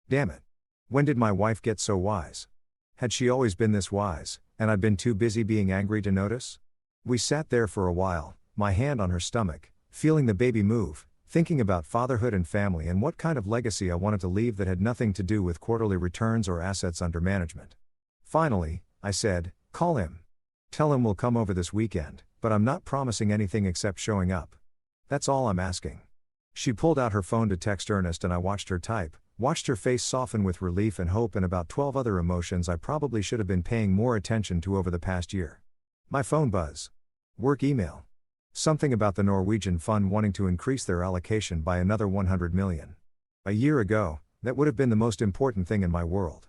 Damn it. When did my wife get so wise? Had she always been this wise, and I'd been too busy being angry to notice? We sat there for a while, my hand on her stomach, feeling the baby move, thinking about fatherhood and family and what kind of legacy I wanted to leave that had nothing to do with quarterly returns or assets under management. Finally, I said, call him. Tell him we'll come over this weekend, but I'm not promising anything except showing up. That's all I'm asking. She pulled out her phone to text Ernest and I watched her type, watched her face soften with relief and hope and about 12 other emotions I probably should have been paying more attention to over the past year. My phone buzz. Work email. Something about the Norwegian fund wanting to increase their allocation by another 100 million. A year ago, that would have been the most important thing in my world.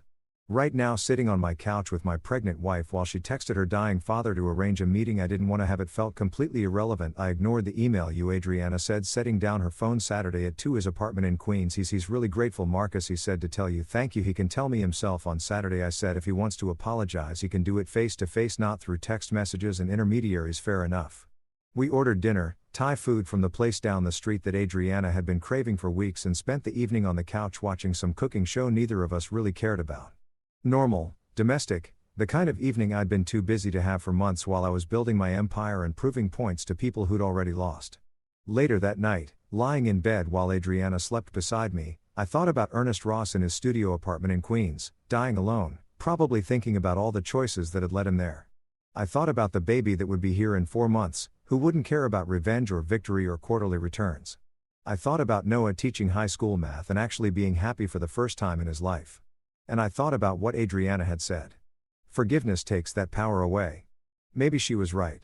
Right now sitting on my couch with my pregnant wife while she texted her dying father to arrange a meeting I didn't want to have, it felt completely irrelevant. I ignored the email you, Adriana said, setting down her phone Saturday at 2 his apartment in Queens. He's really grateful, Marcus, he said, to tell you thank you. He can tell me himself on Saturday. I said if he wants to apologize he can do it face to face, not through text messages and intermediaries. Fair enough. We ordered dinner, Thai food from the place down the street that Adriana had been craving for weeks, and spent the evening on the couch watching some cooking show neither of us really cared about. Normal, domestic, the kind of evening I'd been too busy to have for months while I was building my empire and proving points to people who'd already lost. Later that night, lying in bed while Adriana slept beside me, I thought about Ernest Ross in his studio apartment in Queens, dying alone, probably thinking about all the choices that had led him there. I thought about the baby that would be here in 4 months, who wouldn't care about revenge or victory or quarterly returns. I thought about Noah teaching high school math and actually being happy for the first time in his life. And I thought about what Adriana had said. Forgiveness takes that power away. Maybe she was right.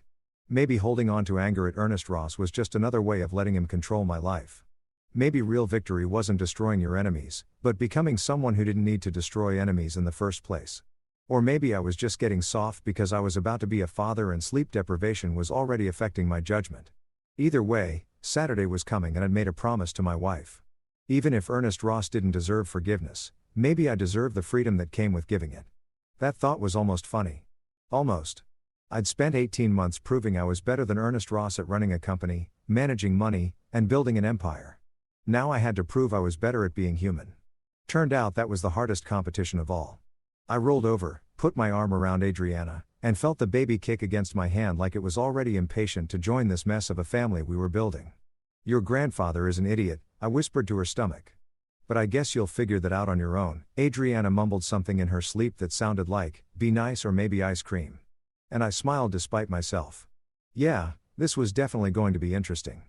Maybe holding on to anger at Ernest Ross was just another way of letting him control my life. Maybe real victory wasn't destroying your enemies, but becoming someone who didn't need to destroy enemies in the first place. Or maybe I was just getting soft because I was about to be a father and sleep deprivation was already affecting my judgment. Either way, Saturday was coming and I'd made a promise to my wife. Even if Ernest Ross didn't deserve forgiveness, maybe I deserved the freedom that came with giving it. That thought was almost funny. Almost. I'd spent 18 months proving I was better than Ernest Ross at running a company, managing money, and building an empire. Now I had to prove I was better at being human. Turned out that was the hardest competition of all. I rolled over, put my arm around Adriana, and felt the baby kick against my hand like it was already impatient to join this mess of a family we were building. "Your grandfather is an idiot," I whispered to her stomach. "But I guess you'll figure that out on your own." Adriana mumbled something in her sleep that sounded like, "be nice or maybe ice cream." And I smiled despite myself. Yeah, this was definitely going to be interesting.